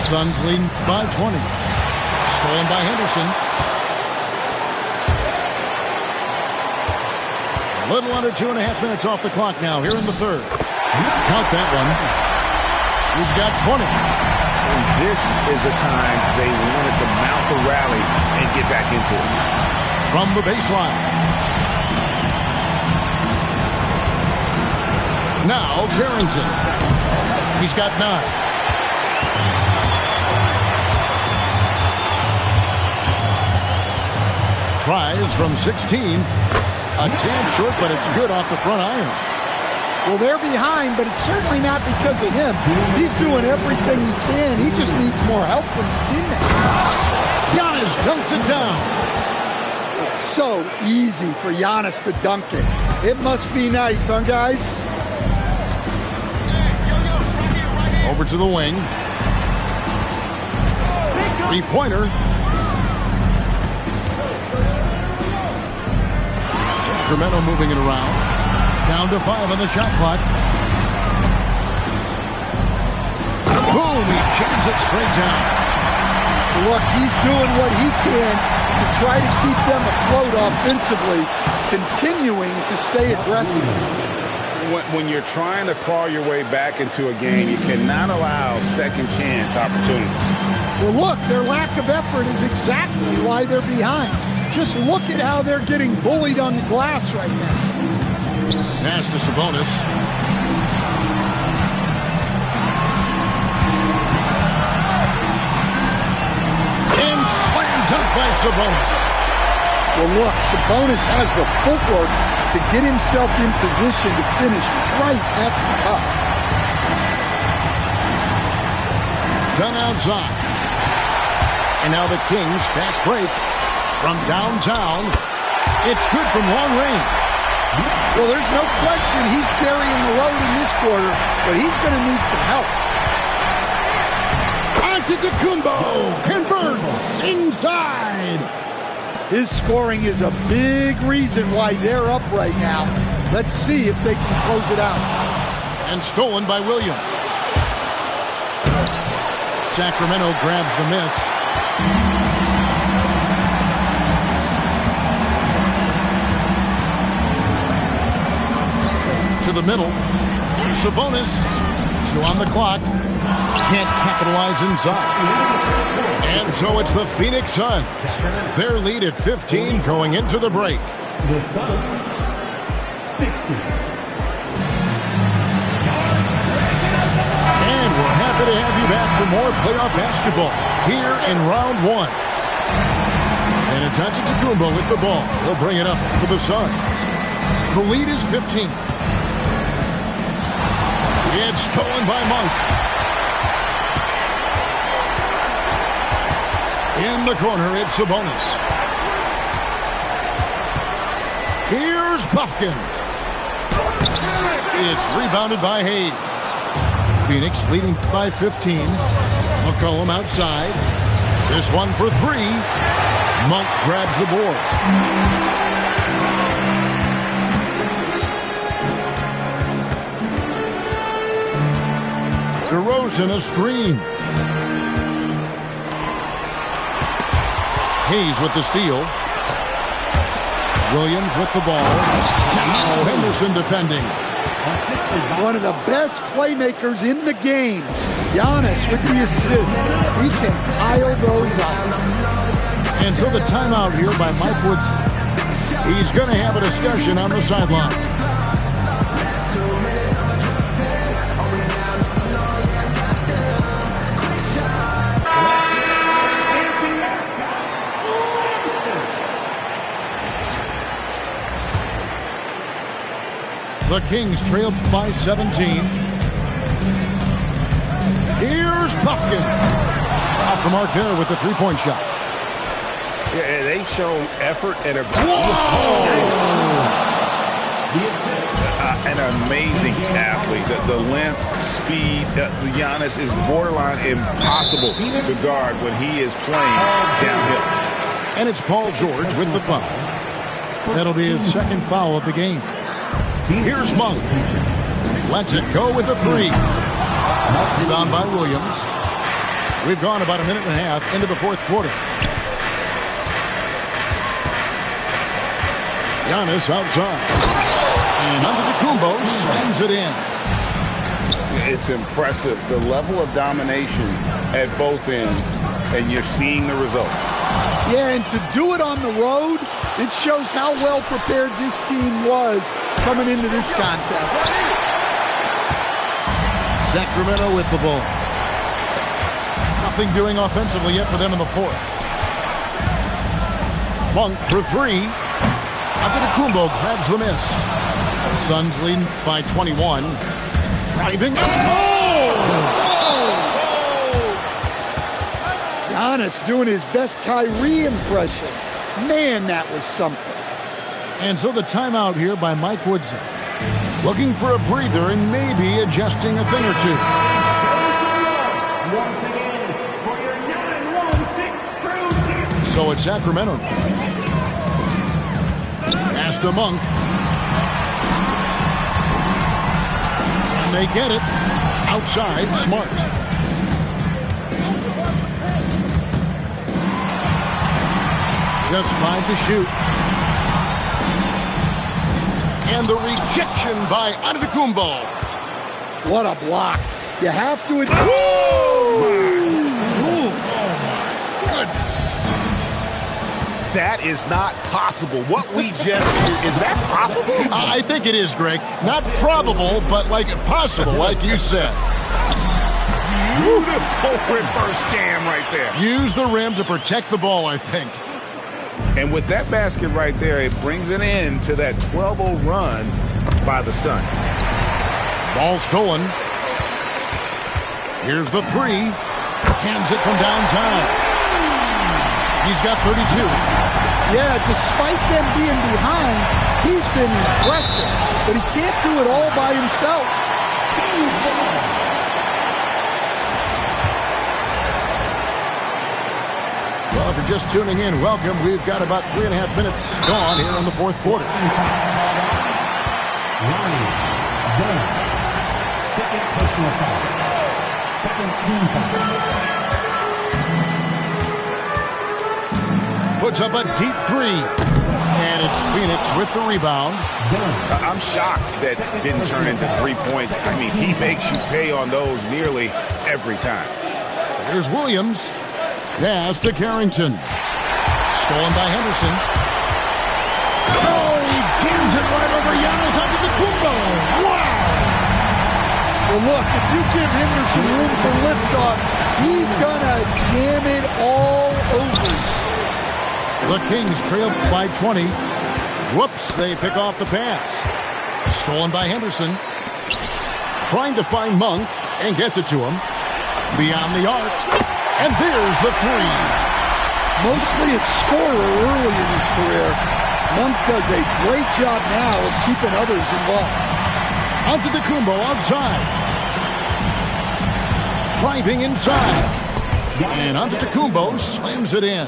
Suns leading by 20. Stolen by Henderson. A little under 2.5 minutes off the clock now here in the third. Count that one. He's got 20. And this is the time they wanted to mount the rally and get back into it. From the baseline. Now, Carrington. He's got 9. Tries from 16. A tad short, but it's good off the front iron. Well, they're behind, but it's certainly not because of him. He's doing everything he can. He just needs more help from his teammates. Giannis dunks it down. It's so easy for Giannis to dunk it. It must be nice, huh, guys? Over to the wing. Three-pointer. Sacramento moving it around. Down to 5 on the shot clock. Boom! He jams it straight down. Look, he's doing what he can to try to keep them afloat offensively, continuing to stay aggressive. When you're trying to claw your way back into a game, you cannot allow second chance opportunities. Well, look, their lack of effort is exactly why they're behind. Just look at how they're getting bullied on the glass right now. Pass to Sabonis. And slam dunk by Sabonis. Well, look, Sabonis has the footwork to get himself in position to finish right at the cup. Done outside. And now the Kings fast break from downtown. It's good from long range. Well, there's no question he's carrying the load in this quarter, but he's going to need some help. Antetokounmpo converts inside. His scoring is a big reason why they're up right now. Let's see if they can close it out. And stolen by Williams. Sacramento grabs the miss. To the middle. Sabonis. 2 on the clock. Can't capitalize inside. And so it's the Phoenix Suns. Their lead at 15 going into the break. The Suns, 60. And we're happy to have you back for more playoff basketball here in round one. And it's Antetokounmpo with the ball. He'll bring it up for the Suns. The lead is 15. It's stolen by Monk. In the corner, it's Sabonis. Here's Buffkin. It's rebounded by Hayes. Phoenix leading by 15. McCollum outside. This one for three. Monk grabs the board. DeRozan a screen. Hayes with the steal. Williams with the ball. Now Henderson defending. One of the best playmakers in the game. Giannis with the assist. He can pile those up. And so the timeout here by Mike Woodson. He's going to have a discussion on the sideline. The Kings trail by 17. Here's Buffkin. Off the mark there with the three-point shot. Yeah, they've shown effort and an amazing athlete. The length, speed, Giannis is borderline impossible to guard when he is playing downhill. And it's Paul George with the foul. That'll be his second foul of the game. Here's Monk. Lets it go with the three. Rebound by Williams. We've gone about a minute and a half into the fourth quarter. Giannis outside. And Antetokounmpo slams it in. It's impressive, the level of domination at both ends, and you're seeing the results. Yeah, and to do it on the road, it shows how well prepared this team was coming into this contest. Sacramento with the ball. Nothing doing offensively yet for them in the fourth. Monk for three. Antetokounmpo grabs the miss. Suns leading by 21. Driving. Giannis doing his best Kyrie impression. Man, that was something. And so the timeout here by Mike Woodson. Looking for a breather and maybe adjusting a thing or two. Once again, for your 9-1-6 crew. So it's Sacramento. Pass to Monk. And they get it. Outside, Smart. Just 5 to shoot. And the rejection by Antetokounmpo. What a block. You have to... That is not possible. What we just... Is that possible? I think it is, Greg. Not probable, but like possible, like you said. Beautiful reverse jam right there. Use the rim to protect the ball, I think. And with that basket right there, it brings an end to that 12-0 run by the Suns. Ball stolen. Here's the three. Cans it from downtown. He's got 32. Yeah, despite them being behind, he's been impressive. But he can't do it all by himself. Well, if you're just tuning in, welcome. We've got about 3.5 minutes gone here in the fourth quarter. Second personal foul. Second team foul. Puts up a deep three. And it's Phoenix with the rebound. I'm shocked that didn't turn into 3 points. I mean, he makes you pay on those nearly every time. Here's Williams. Pass to Carrington. Stolen by Henderson. Oh, right over Giannis Antetokounmpo. Wow! Well, look, if you give Henderson room for liftoff, he's going to jam it all over. The Kings trail by 20. Whoops, they pick off the pass. Stolen by Henderson. Trying to find Monk and gets it to him. Beyond the arc. And there's the three. Mostly a scorer early in his career, Monk does a great job now of keeping others involved. Antetokounmpo outside. Driving inside. And Antetokounmpo slams it in.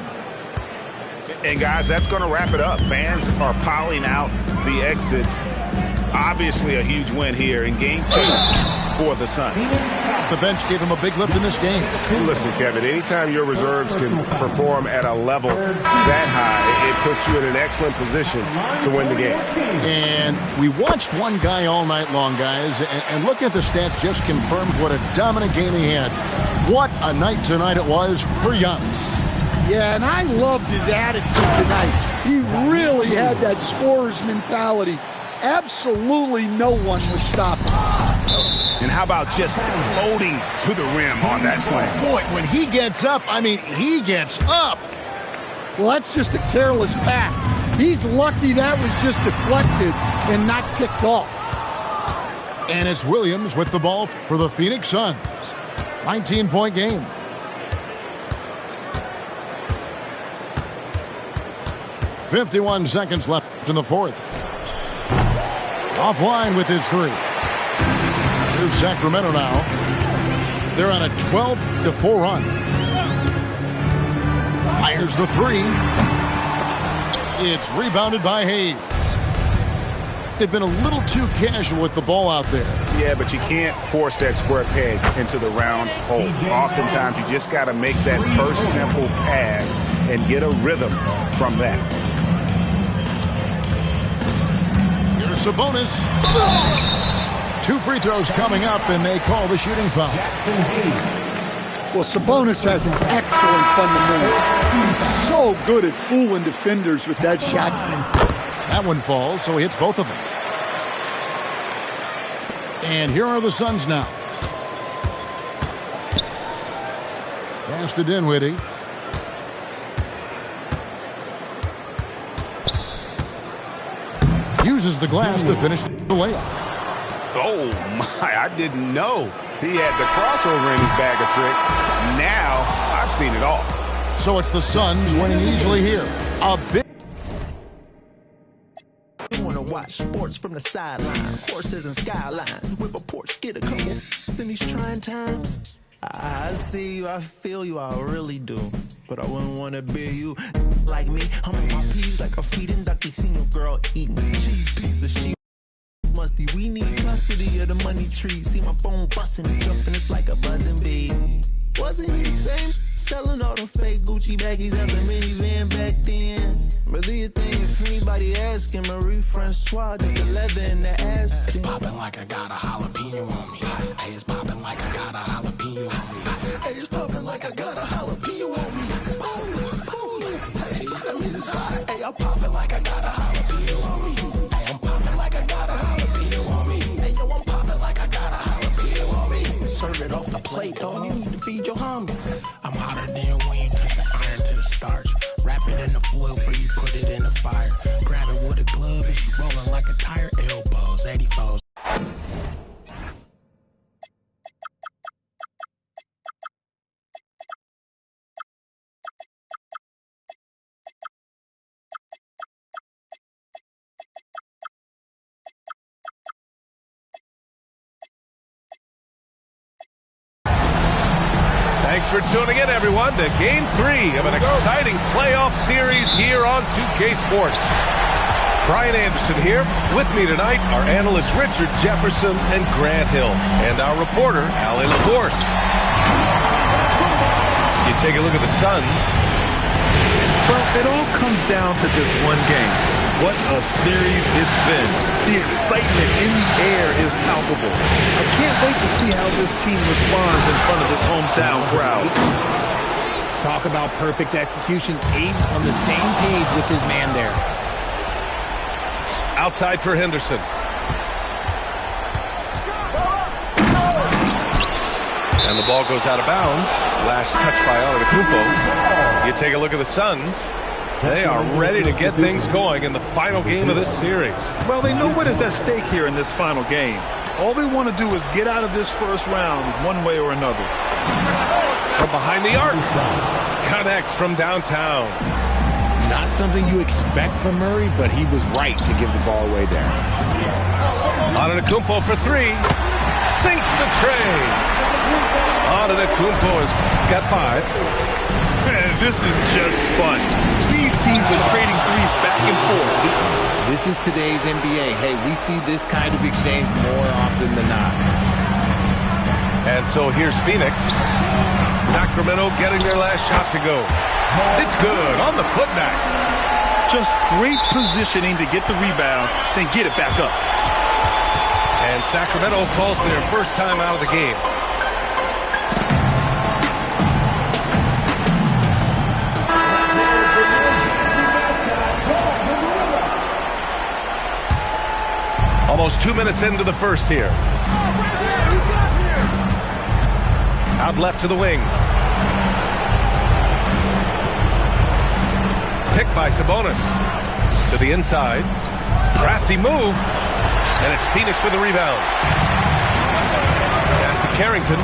And, guys, that's going to wrap it up. Fans are piling out the exits. Obviously a huge win here in Game 2 for the Suns. The bench gave him a big lift in this game. Listen, Kevin, anytime your reserves can perform at a level that high, it puts you in an excellent position to win the game. And we watched one guy all night long, guys, and looking at the stats just confirms what a dominant game he had. What a night tonight it was for Giannis. Yeah, and I loved his attitude tonight. He really had that scorer's mentality. Absolutely no one was stopping. And how about just floating to the rim on that slam? Boy, when he gets up, I mean, he gets up. Well, that's just a careless pass. He's lucky that was just deflected and not kicked off. And it's Williams with the ball for the Phoenix Suns. 19-point game. .51 seconds left in the fourth. Offline with his three. Here's Sacramento now. They're on a 12-4 run. Fires the three. It's rebounded by Hayes. They've been a little too casual with the ball out there. Yeah, but you can't force that square peg into the round hole. Oftentimes, you just got to make that first simple pass and get a rhythm from that. Here's Sabonis. 2 free throws coming up, and they call the shooting foul. Well, Sabonis has an excellent fundamental. He's so good at fooling defenders with that shot. That one falls, so he hits both of them. And here are the Suns now. Pass to Dinwiddie. Uses the glass to finish the layup. Oh, my, I didn't know. He had the crossover in his bag of tricks. Now, I've seen it all. So it's the Suns winning easily here. A big... Watch sports from the sideline, horses and skylines. Whip a Porsche, get a couple in these trying times. I see you, I feel you, I really do. But I wouldn't want to be you like me. I'm on my P's like a feeding ducky. Seen your girl eating cheese pizza. She musty. We need custody of the money tree. See my phone busting and jumping, it's like a buzzing bee. Wasn't he the same? Selling all them fake Gucci baggies at the minivan back then. But do you think if anybody asking, Marie Francois did the leather in the ass? It's popping like I got a jalapeno on me. Hey, it's popping like I got a jalapeno on me. Hey, it's popping like I got a jalapeno on me. Hey, that means it's hot. Hey, I'm popping like I got a jalapeno on me. Hey, I'm popping like I got a jalapeno on me. Hey, yo, I'm popping like I got a jalapeno on me. Serve it off the plate, dog. You need to feed your homie. I'm hotter than when you touch the iron to the starch. Wrap it in the foil before you put it in the fire. Grab it with a glove as you rolling like a tire. Elbows, 84s. Thanks for tuning in, everyone, to Game 3 of an exciting playoff series here on 2K Sports. Brian Anderson here. With me tonight are analysts Richard Jefferson and Grant Hill, and our reporter, Allie LaForce. You take a look at the Suns. Well, it all comes down to this one game. What a series it's been. The excitement in the air is palpable. I can't wait to see how this team responds in front of this hometown crowd. Talk about perfect execution. Abe on the same page with his man there. Outside for Henderson. And the ball goes out of bounds. Last touch by Antetokounmpo. You take a look at the Suns. They are ready to get things going in the final game of this series. Well, they know what is at stake here in this final game. All they want to do is get out of this first round one way or another. From behind the arc. Connects from downtown. Not something you expect from Murray, but he was right to give the ball away there. Antetokounmpo for three. Sinks the tray. Antetokounmpo has got 5. Man, this is just fun. These teams are trading threes back and forth. This is today's NBA. Hey, we see this kind of exchange more often than not. And so here's Phoenix. Sacramento getting their last shot to go. It's good on the putback. Just great positioning to get the rebound, then get it back up. And Sacramento calls their first time out of the game. Almost 2 minutes into the first here. Out left to the wing. Picked by Sabonis. To the inside. Crafty move. And it's Phoenix with the rebound. Pass to Carrington.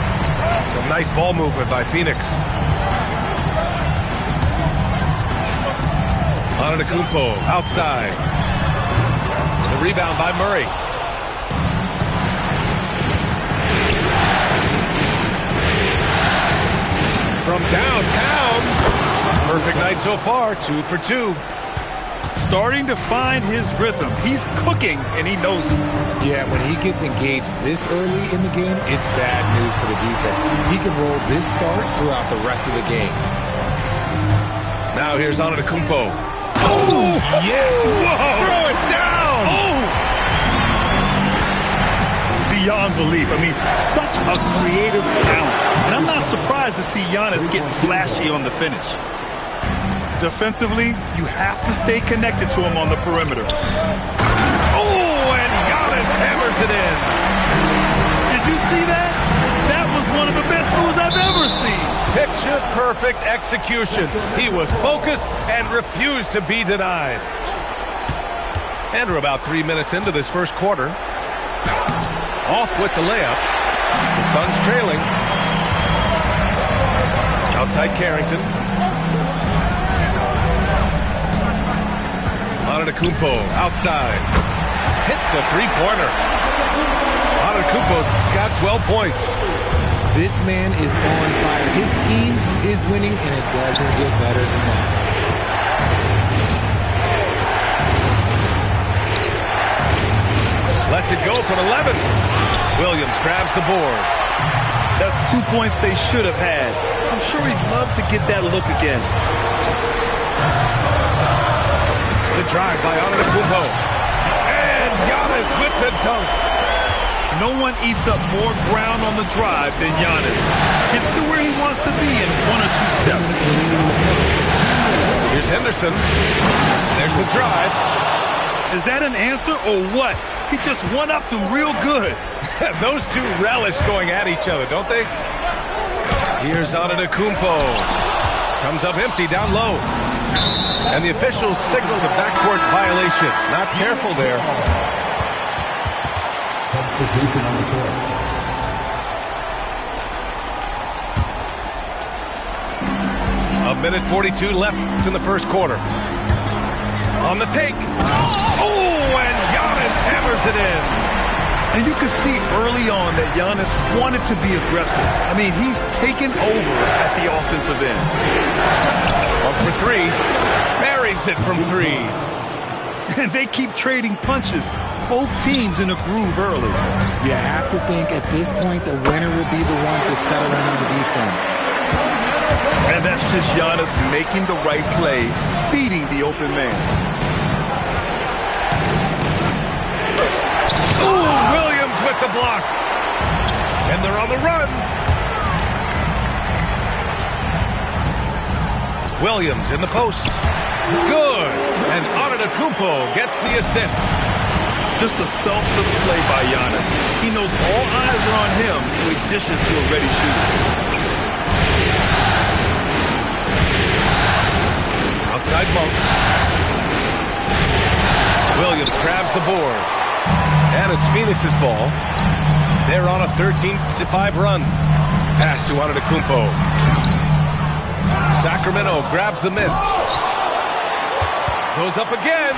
Some nice ball movement by Phoenix. Antetokounmpo outside. The rebound by Murray. From downtown. Perfect night so far, 2 for 2. Starting to find his rhythm. He's cooking, and he knows it. Yeah, when he gets engaged this early in the game, it's bad news for the defense. He can roll this start throughout the rest of the game. Now here's Antetokounmpo. Oh, yes! Whoa. Throw it down! Oh! Beyond belief. I mean, such a creative talent. And I'm not surprised to see Giannis get flashy on the finish. Defensively, you have to stay connected to him on the perimeter. Oh, and Giannis hammers it in. Did you see that? That was one of the best moves I've ever seen. Picture-perfect execution. He was focused and refused to be denied. And we're about 3 minutes into this first quarter. Off with the layup. The Suns trailing. Outside Carrington. Antetokounmpo outside. Hits a three-pointer. Antetokounmpo's got 12 points. This man is on fire. His team is winning, and it doesn't get better than that. Lets it go from 11. Williams grabs the board. That's 2 points they should have had. I'm sure he'd love to get that look again. The drive by Antetokounmpo. And Giannis with the dunk. No one eats up more ground on the drive than Giannis. Gets to where he wants to be in 1 or 2 steps. Here's Henderson. There's the drive. Is that an answer or what? He just one-upped him real good. Those two relish going at each other, don't they? Here's Antetokounmpo. Comes up empty down low. And the officials signal the backcourt violation. Not careful there. Substitution on the court. A minute 42 left in the first quarter. On the take. Oh, and Giannis hammers it in. And you could see early on that Giannis wanted to be aggressive. I mean, he's taken over at the offensive end. Up for 3. Buries it from 3. And they keep trading punches. Both teams in a groove early. You have to think at this point the winner will be the one to settle in on defense. And that's just Giannis making the right play, feeding the open man. Ooh, Williams with the block. And they're on the run. Williams in the post. Good. And Antetokounmpo gets the assist. Just a selfless play by Giannis. He knows all eyes are on him, so he dishes to a ready shooter. Outside Monk. Williams grabs the board. And it's Phoenix's ball. They're on a 13-5 run. Pass to Antetokounmpo. Sacramento grabs the miss. Goes up again.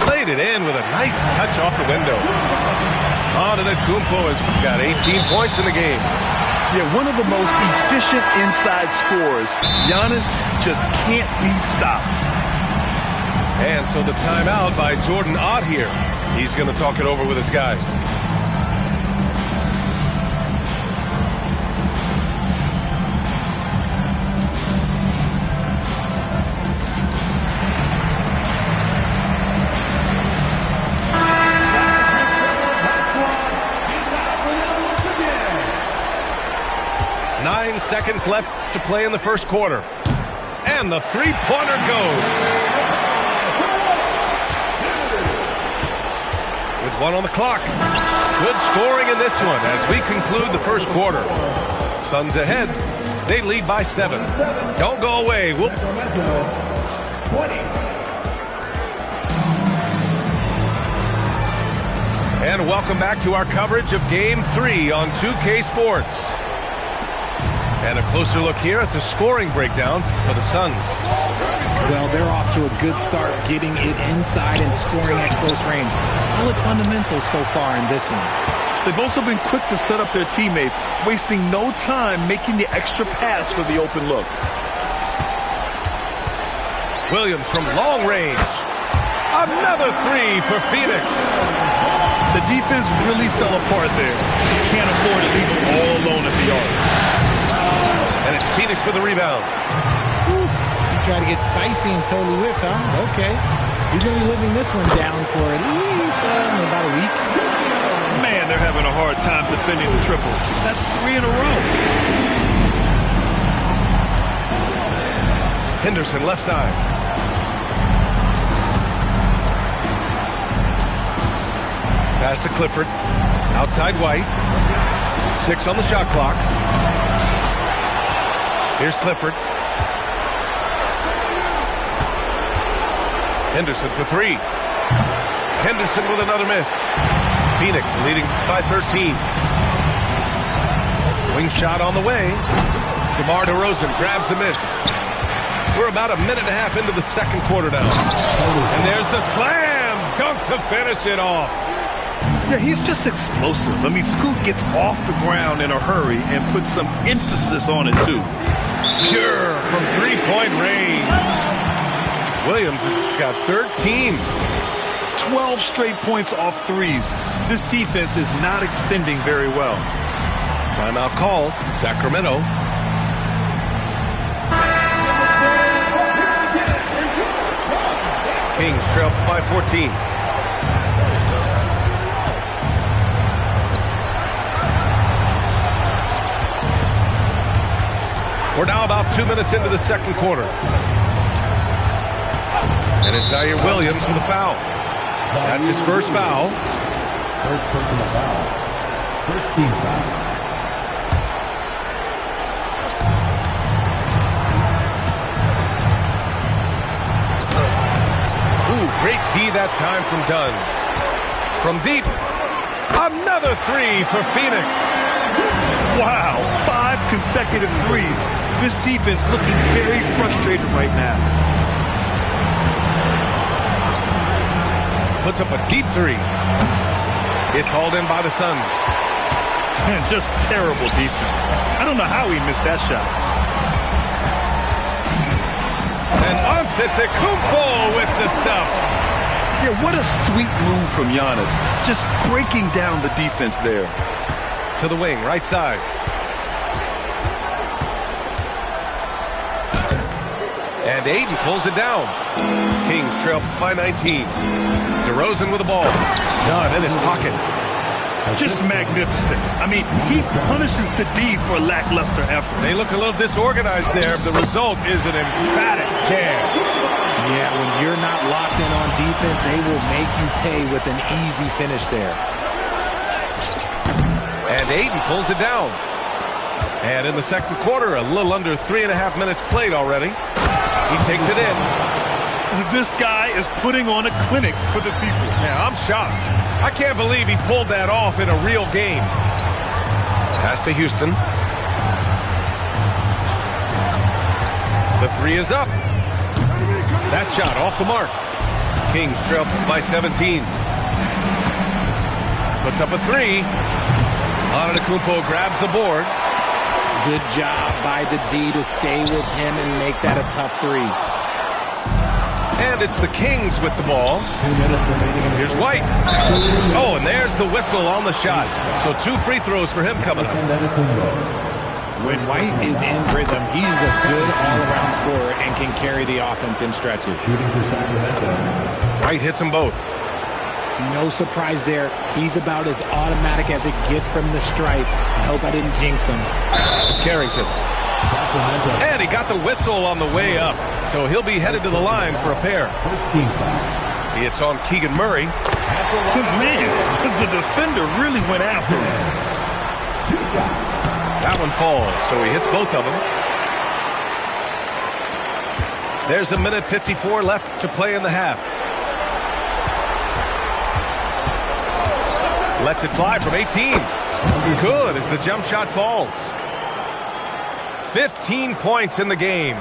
Played it in with a nice touch off the window. Antetokounmpo has got 18 points in the game. Yeah, one of the most efficient inside scorers. Giannis just can't be stopped. And so the timeout by Jordan Ott here. He's going to talk it over with his guys. Seconds left to play in the first quarter. And the three-pointer goes. With one on the clock. Good scoring in this one as we conclude the first quarter. Suns ahead. They lead by 7. Don't go away. And welcome back to our coverage of Game 3 on 2K Sports. And a closer look here at the scoring breakdown for the Suns. Well, they're off to a good start getting it inside and scoring at close range. Solid fundamentals so far in this one. They've also been quick to set up their teammates, wasting no time making the extra pass for the open look. Williams from long range. Another three for Phoenix. The defense really fell apart there. You can't afford to leave them all alone at the arc. And it's Phoenix for the rebound. Whew. He tried to get spicy and totally whipped, huh? Okay. He's going to be living this one down for at least about a week. Man, they're having a hard time defending the triple. That's 3 in a row. Henderson left side. Pass to Clifford. Outside White. 6 on the shot clock. Here's Clifford. Henderson for 3. Henderson with another miss. Phoenix leading by 13. Wing shot on the way. DeMar DeRozan grabs the miss. We're about a minute and a half into the second quarter now. And there's the slam dunk to finish it off. Yeah, he's just explosive. I mean, Scoot gets off the ground in a hurry and puts some emphasis on it, too. Pure from three-point range. Williams has got 13. 12 straight points off threes. This defense is not extending very well. Timeout called. Sacramento. Kings trail by 14. We're now about 2 minutes into the second quarter. And it's Zaire Williams with a foul. That's his first foul. First personal foul. First team foul. Ooh, great D that time from Dunn. From deep. Another three for Phoenix. Wow, 5 consecutive threes. This defense looking very frustrated right now. Puts up a deep three. It's hauled in by the Suns. And just terrible defense. I don't know how he missed that shot. And Antetokounmpo with the stuff. Yeah, what a sweet move from Giannis. Just breaking down the defense there. To the wing, right side. And Ayton pulls it down. Kings trail by 19. DeRozan with the ball. Dunn in his pocket. Just magnificent. I mean, he punishes the D for lackluster effort. They look a little disorganized there. The result is an emphatic jam. Yeah, when you're not locked in on defense, they will make you pay with an easy finish there. And Ayton pulls it down. And in the second quarter, a little under 3.5 minutes played already. He takes it in. This guy is putting on a clinic for the people. Yeah, I'm shocked. I can't believe he pulled that off in a real game. Pass to Houston. The three is up. That shot off the mark. Kings trail by 17. Puts up a three. Antetokounmpo grabs the board. Good job by the D to stay with him and make that a tough three. And it's the Kings with the ball. Here's White. Oh, and there's the whistle on the shot. So 2 free throws for him coming up. When White is in rhythm, he's a good all-around scorer and can carry the offense in stretches. White hits them both. No surprise there. He's about as automatic as it gets from the stripe. I hope I didn't jinx him. Carrington. And he got the whistle on the way up. So he'll be headed to the line for a pair. It's on Keegan Murray. Man, the defender really went after him. That one falls, so he hits both of them. There's 1:54 left to play in the half. Lets it fly from 18. Good as the jump shot falls. 15 points in the game.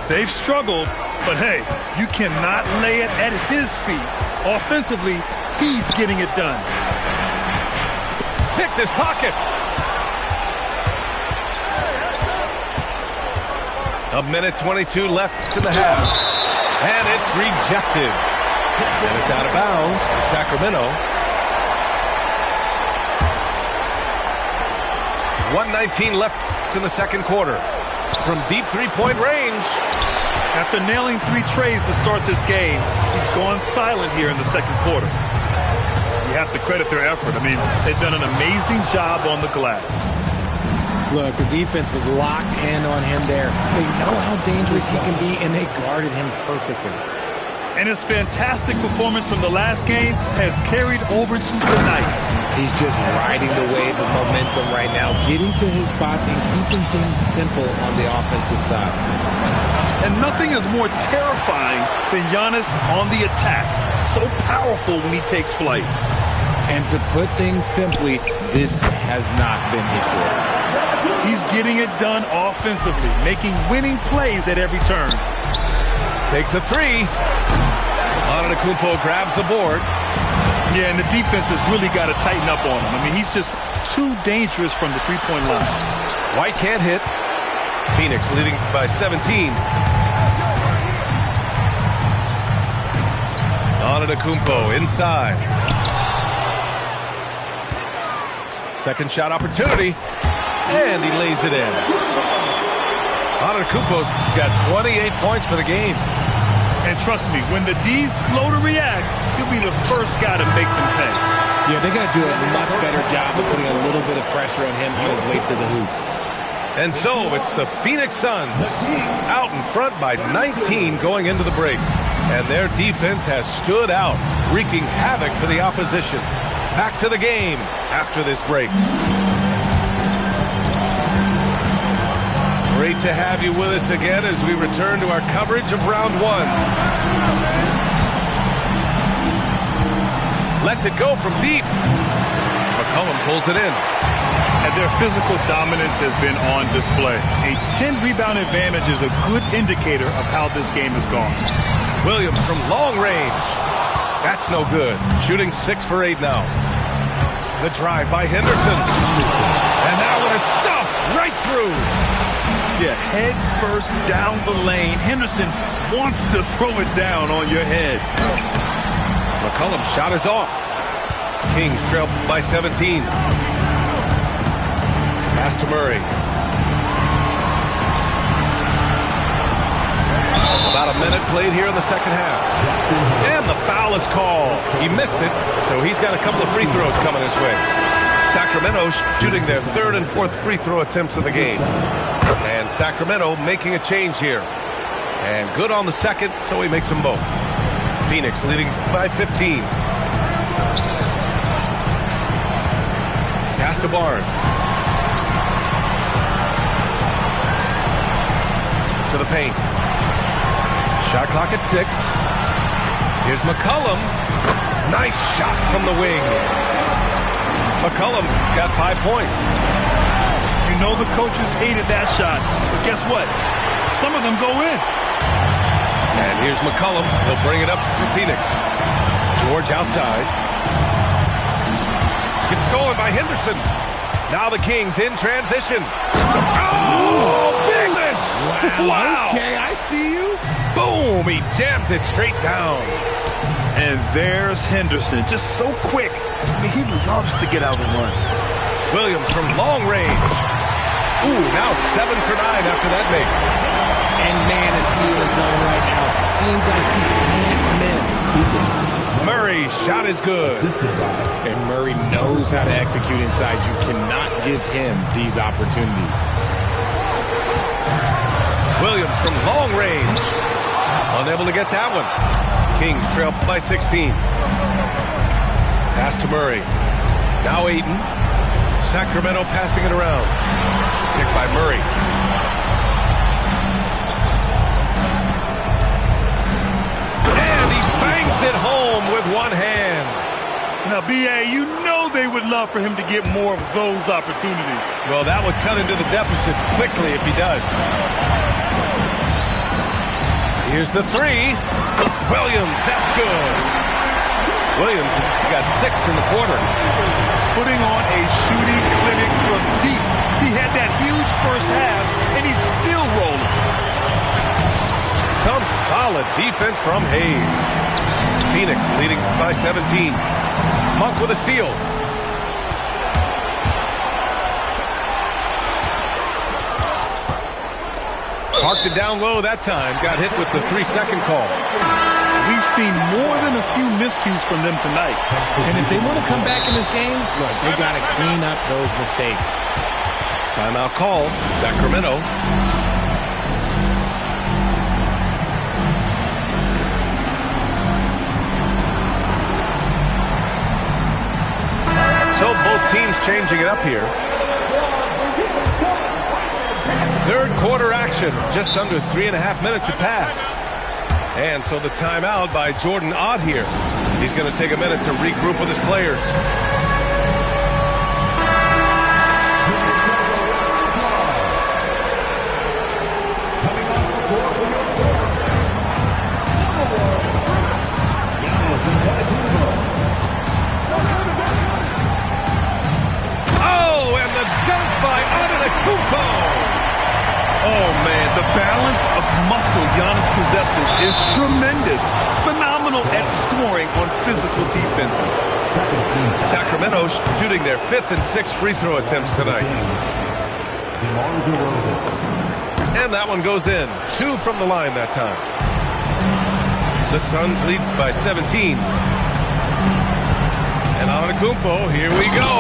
They've struggled, but hey, you cannot lay it at his feet. Offensively, he's getting it done. Picked his pocket. 1:22 left in the half. And it's rejected. And it's out of bounds to Sacramento. 1:19 left in the second quarter. From deep three-point range. After nailing 3 trays to start this game, he's gone silent here in the second quarter. You have to credit their effort. I mean, they've done an amazing job on the glass. Look, the defense was locked in on him there. They know how dangerous he can be, and they guarded him perfectly. And his fantastic performance from the last game has carried over to tonight. He's just riding the wave of momentum right now, getting to his spots and keeping things simple on the offensive side. And nothing is more terrifying than Giannis on the attack. So powerful when he takes flight. And to put things simply, this has not been his work. He's getting it done offensively, making winning plays at every turn. Takes a three. Antetokounmpo grabs the board. Yeah, and the defense has really got to tighten up on him. I mean, he's just too dangerous from the three-point line. White can't hit. Phoenix leading by 17. Antetokounmpo inside. Second shot opportunity. And he lays it in. Antetokounmpo's got 28 points for the game. And trust me, when the D's slow to react, he'll be the first guy to make them pay. Yeah, they're going to do a much better job of putting a little bit of pressure on him on his way to the hoop. And so it's the Phoenix Suns out in front by 19 going into the break. And their defense has stood out, wreaking havoc for the opposition. Back to the game after this break. Great to have you with us again as we return to our coverage of round 1. Lets it go from deep. McCollum pulls it in. And their physical dominance has been on display. A 10-rebound advantage is a good indicator of how this game has gone. Williams from long range. That's no good. Shooting 6 for 8 now. The drive by Henderson. And that one is stuffed right through. Yeah, head first down the lane. Henderson wants to throw it down on your head. McCollum's shot is off. Kings trail by 17. Pass to Murray. About a minute played here in the second half. And the foul is called. He missed it, so he's got a couple of free throws coming his way. Sacramento shooting their 3rd and 4th free throw attempts of the game. And Sacramento making a change here. And good on the second, so he makes them both. Phoenix leading by 15. Pass to Barnes. To the paint. Shot clock at 6. Here's McCollum. Nice shot from the wing. McCollum's got 5 points. You know the coaches hated that shot, but guess what? Some of them go in. And here's McCollum. He'll bring it up for Phoenix. George outside. Gets stolen by Henderson. Now the Kings in transition. Oh, big miss! Wow. Okay, I see you. Boom! He jams it straight down. And there's Henderson, just so quick. I mean, he loves to get out and run. Williams from long range. Ooh, now 7 for 9 after that make. And man, is he in the zone right now. Seems like he can't miss. Murray's shot is good. And Murray knows how to execute inside. You cannot give him these opportunities. Williams from long range. Unable to get that one. Kings trail by 16. Pass to Murray. Now Ayton. Sacramento passing it around. Picked by Murray. And he bangs it home with one hand. Now, B.A., you know they would love for him to get more of those opportunities. Well, that would cut into the deficit quickly if he does. Here's the 3. Williams, that's good. Williams has got 6 in the quarter. Putting on a shooting clinic from deep. He had that huge first half, and he's still rolling. Some solid defense from Hayes. Phoenix leading by 17. Monk with a steal. Parked it down low that time. Got hit with the 3-second call. We've seen more than a few miscues from them tonight. And if they want to come back in this game, look, they got to clean up those mistakes. Timeout call, Sacramento. So both teams changing it up here. Third quarter action, just under 3.5 minutes have passed. And so the timeout by Jordan Ott here. He's going to take a minute to regroup with his players. Oh, and the dunk by Antetokounmpo. Oh, man, the balance of muscle Giannis possesses is tremendous. Phenomenal at scoring on physical defenses. Sacramento shooting their 5th and 6th free throw attempts tonight. And that one goes in. 2 from the line that time. The Suns lead by 17. And Antetokounmpo, here we go.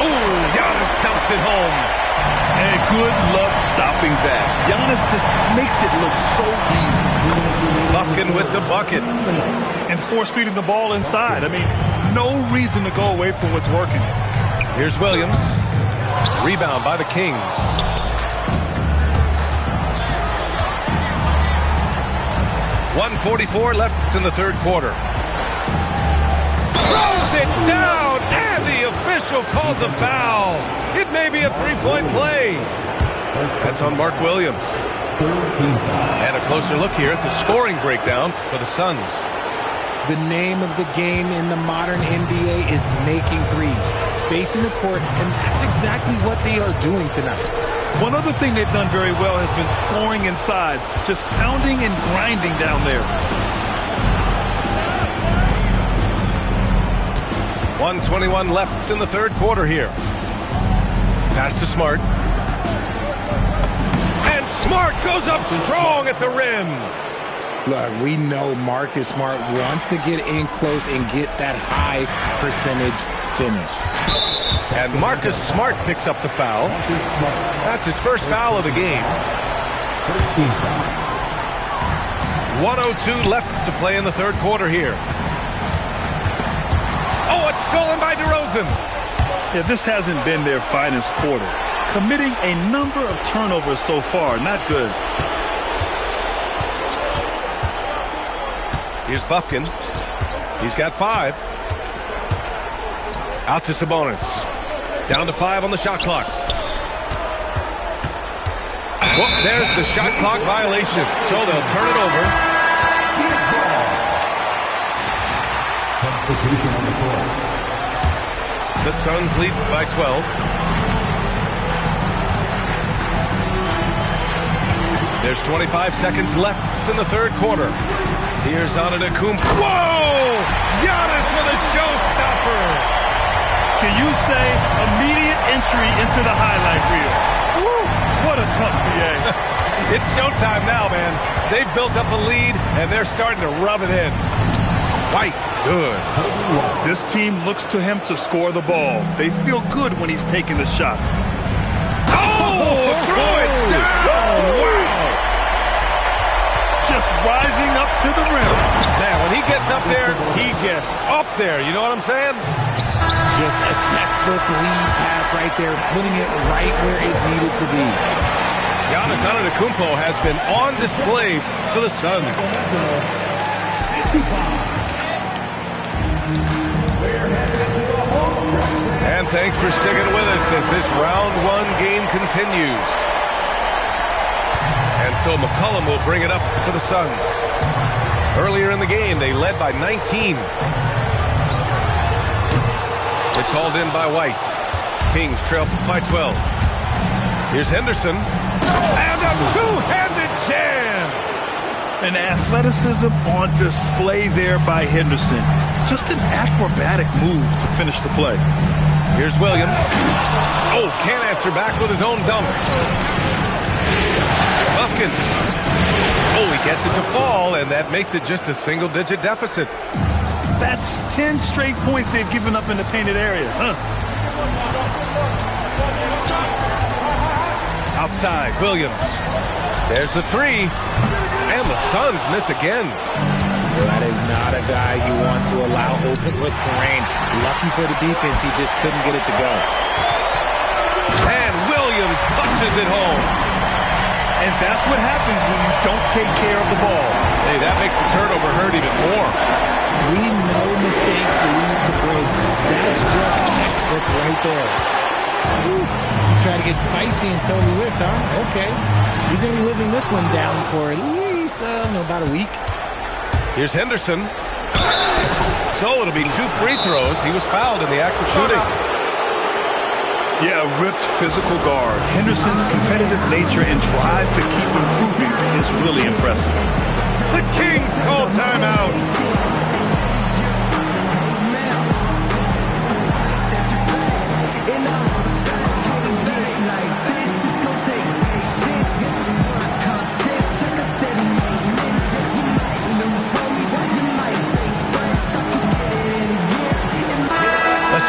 Ooh, Giannis dumps it home. And good luck stopping that. Giannis just makes it look so easy. Lufkin with the bucket. And force-feeding the ball inside. I mean, no reason to go away from what's working. Here's Williams. Rebound by the Kings. .144 left in the third quarter. Throws it down, and the official calls a foul. It may be a three-point play. That's on Mark Williams. And a closer look here at the scoring breakdown for the Suns. The name of the game in the modern NBA is making threes, spacing the court, and that's exactly what they are doing tonight. One other thing they've done very well has been scoring inside, just pounding and grinding down there. 1:21 left in the third quarter here. Pass to Smart. And Smart goes up strong at the rim. Look, we know Marcus Smart wants to get in close and get that high percentage finish. And Marcus Smart picks up the foul. That's his first foul of the game. 1:02 left to play in the third quarter here. Oh, it's stolen by DeRozan. Yeah, this hasn't been their finest quarter. Committing a number of turnovers so far. Not good. Here's Bufkin. He's got 5. Out to Sabonis. Down to 5 on the shot clock. Well, there's the shot clock violation. So they'll turn it over. The Suns lead by 12. There's 25 seconds left in the third quarter. Here's Antetokounmpo. Whoa! Giannis with a showstopper. Can you say immediate entry into the highlight reel? Woo! What a tough PA. It's showtime now, man. They've built up a lead, and they're starting to rub it in. White, good. This team looks to him to score the ball. They feel good when he's taking the shots. Oh! Throw it down! Wow! Just rising up to the rim. Man, when he gets up there, he gets up there. You know what I'm saying? Just a textbook lead pass right there, putting it right where it needed to be. Giannis Antetokounmpo has been on display for the Suns. And thanks for sticking with us as this round 1 game continues. And so McCollum will bring it up for the Suns. Earlier in the game, they led by 19. It's hauled in by White. Kings trail by 12. Here's Henderson. And a two-handed jam! An athleticism on display there by Henderson. Just an acrobatic move to finish the play. Here's Williams. Oh, can't answer back with his own dunk. Bufkin. Oh, he gets it to fall, and that makes it just a single-digit deficit. That's 10 straight points they've given up in the painted area. Outside, Williams. There's the 3. And the Suns miss again. That is not a guy you want to allow open looks for rain. Lucky for the defense, he just couldn't get it to go. And Williams punches it home. And that's what happens when you don't take care of the ball. Hey, that makes the turnover hurt even more. We know mistakes lead to breaks. That's just textbook right there. Whew. Try to get spicy and totally whipped, huh? Okay. He's going to be living this one down for at least, about a week. Here's Henderson. So it'll be 2 free throws. He was fouled in the act of shooting. Yeah, a ripped physical guard. Henderson's competitive nature and drive to keep improving is really impressive. The Kings call timeout.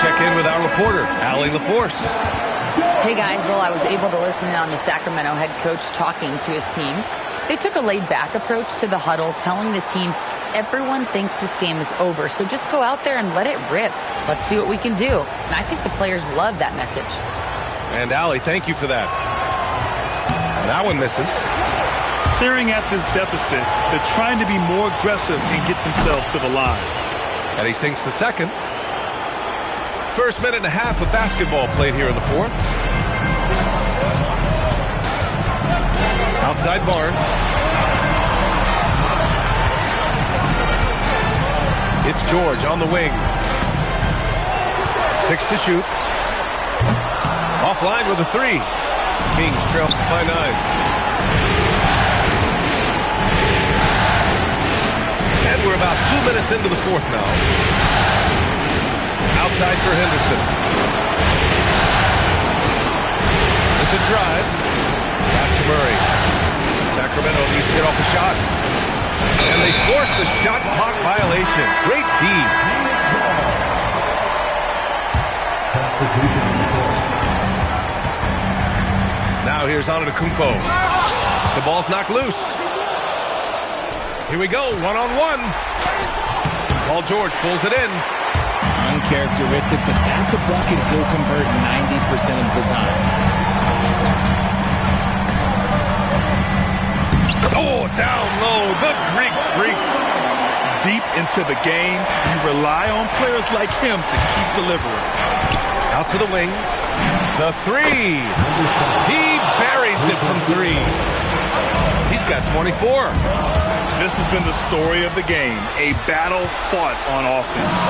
Check in with our reporter, Allie LaForce. Hey guys, well, I was able to listen in on the Sacramento head coach talking to his team. They took a laid-back approach to the huddle, telling the team everyone thinks this game is over, so just go out there and let it rip. Let's see what we can do. And I think the players love that message. And Allie, thank you for that. That one misses. Staring at this deficit, they're trying to be more aggressive and get themselves to the line. And he sinks the second. First minute and a half of basketball played here in the fourth. Outside Barnes. It's George on the wing. 6 to shoot. Offline with a 3. Kings trail by 9. And we're about 2 minutes into the fourth now. Outside for Henderson. With the drive. Pass to Murray. Sacramento needs to get off the shot. And they force the shot clock violation. Great D. Now here's Antetokounmpo. The ball's knocked loose. Here we go, one-on-one. Paul George pulls it in. Uncharacteristic, but that's a bucket he'll convert 90% of the time. Oh, down low, the Greek Freak. Deep into the game, you rely on players like him to keep delivering. Out to the wing. The three. He buries it from three. He's got 24. This has been the story of the game, a battle fought on offense.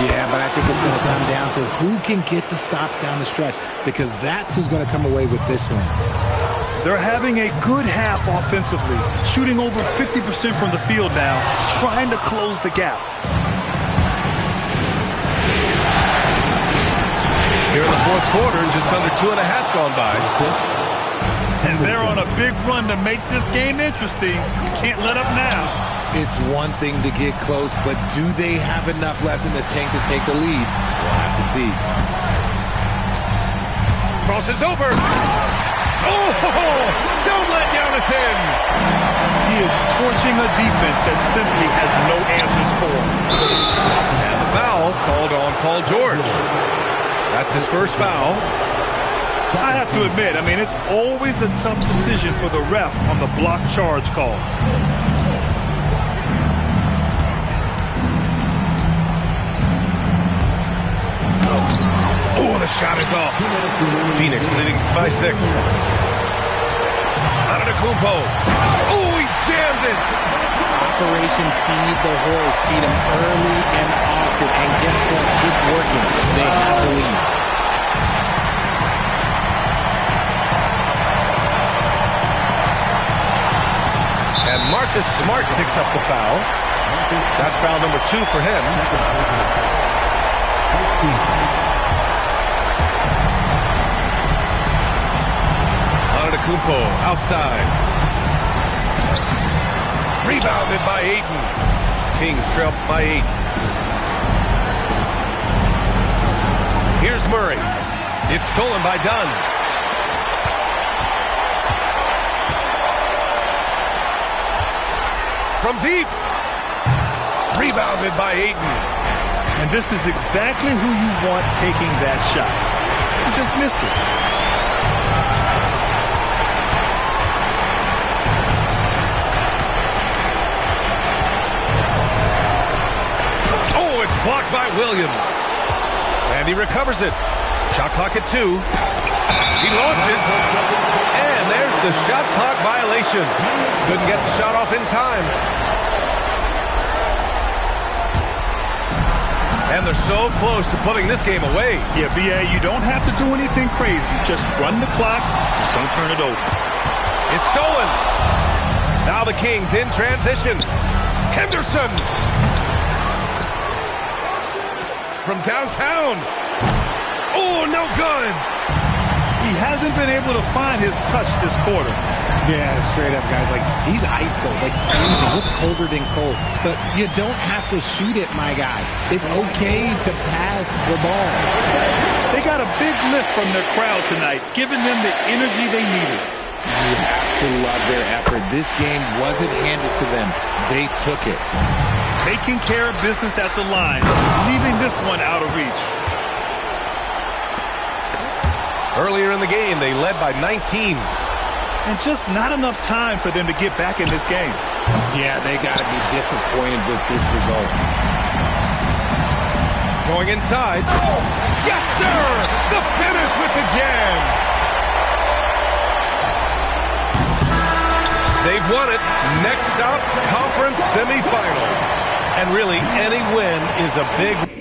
Yeah, but I think it's going to come down to who can get the stops down the stretch, because that's who's going to come away with this win. They're having a good half offensively, shooting over 50% from the field now, trying to close the gap. Here in the fourth quarter, just under 2.5 gone by. And they're on a big run to make this game interesting. Can't let up now. It's one thing to get close, but do they have enough left in the tank to take the lead? We'll have to see. Crosses over. Oh, don't let Giannis in. He is torching a defense that simply has no answers for. And the foul called on Paul George. That's his first foul. I have to admit, it's always a tough decision for the ref on the block charge call. Oh, the shot is off. Phoenix leading by 6. Antetokounmpo. Oh, he jammed it. Operation Feed the Horse. Feed him early and often. And guess what? It's working. They have the lead. And Marcus Smart picks up the foul. That's foul number 2 for him. Antetokounmpo outside. Rebounded by Ayton. Kings trail by 8. Here's Murray. It's stolen by Dunn. From deep. Rebounded by Ayton. And this is exactly who you want taking that shot. He just missed it. Oh, it's blocked by Williams. And he recovers it. Shot clock at 2. He launches. And there's the shot clock violation. Couldn't get the shot off in time. And they're so close to putting this game away. Yeah, B.A., you don't have to do anything crazy. Just run the clock. Just don't turn it over. It's stolen. Now the Kings in transition. Henderson. From downtown. Oh, no good. He hasn't been able to find his touch this quarter. Yeah, straight up, guys. He's ice cold, freezing. What's colder than cold? But you don't have to shoot it, my guy. It's okay to pass the ball. They got a big lift from their crowd tonight, giving them the energy they needed. You have to love their effort. This game wasn't handed to them. They took it. Taking care of business at the line, leaving this one out of reach. Earlier in the game, they led by 19. And just not enough time for them to get back in this game. Yeah, they got to be disappointed with this result. Going inside. Yes, sir! The finish with the jam. They've won it. Next stop, conference semifinals. And really, any win is a big win.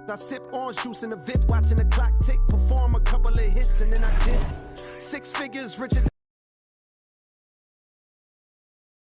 I sip orange juice in the VIP, watching the clock tick, perform a couple of hits, and then I did 6 figures richer.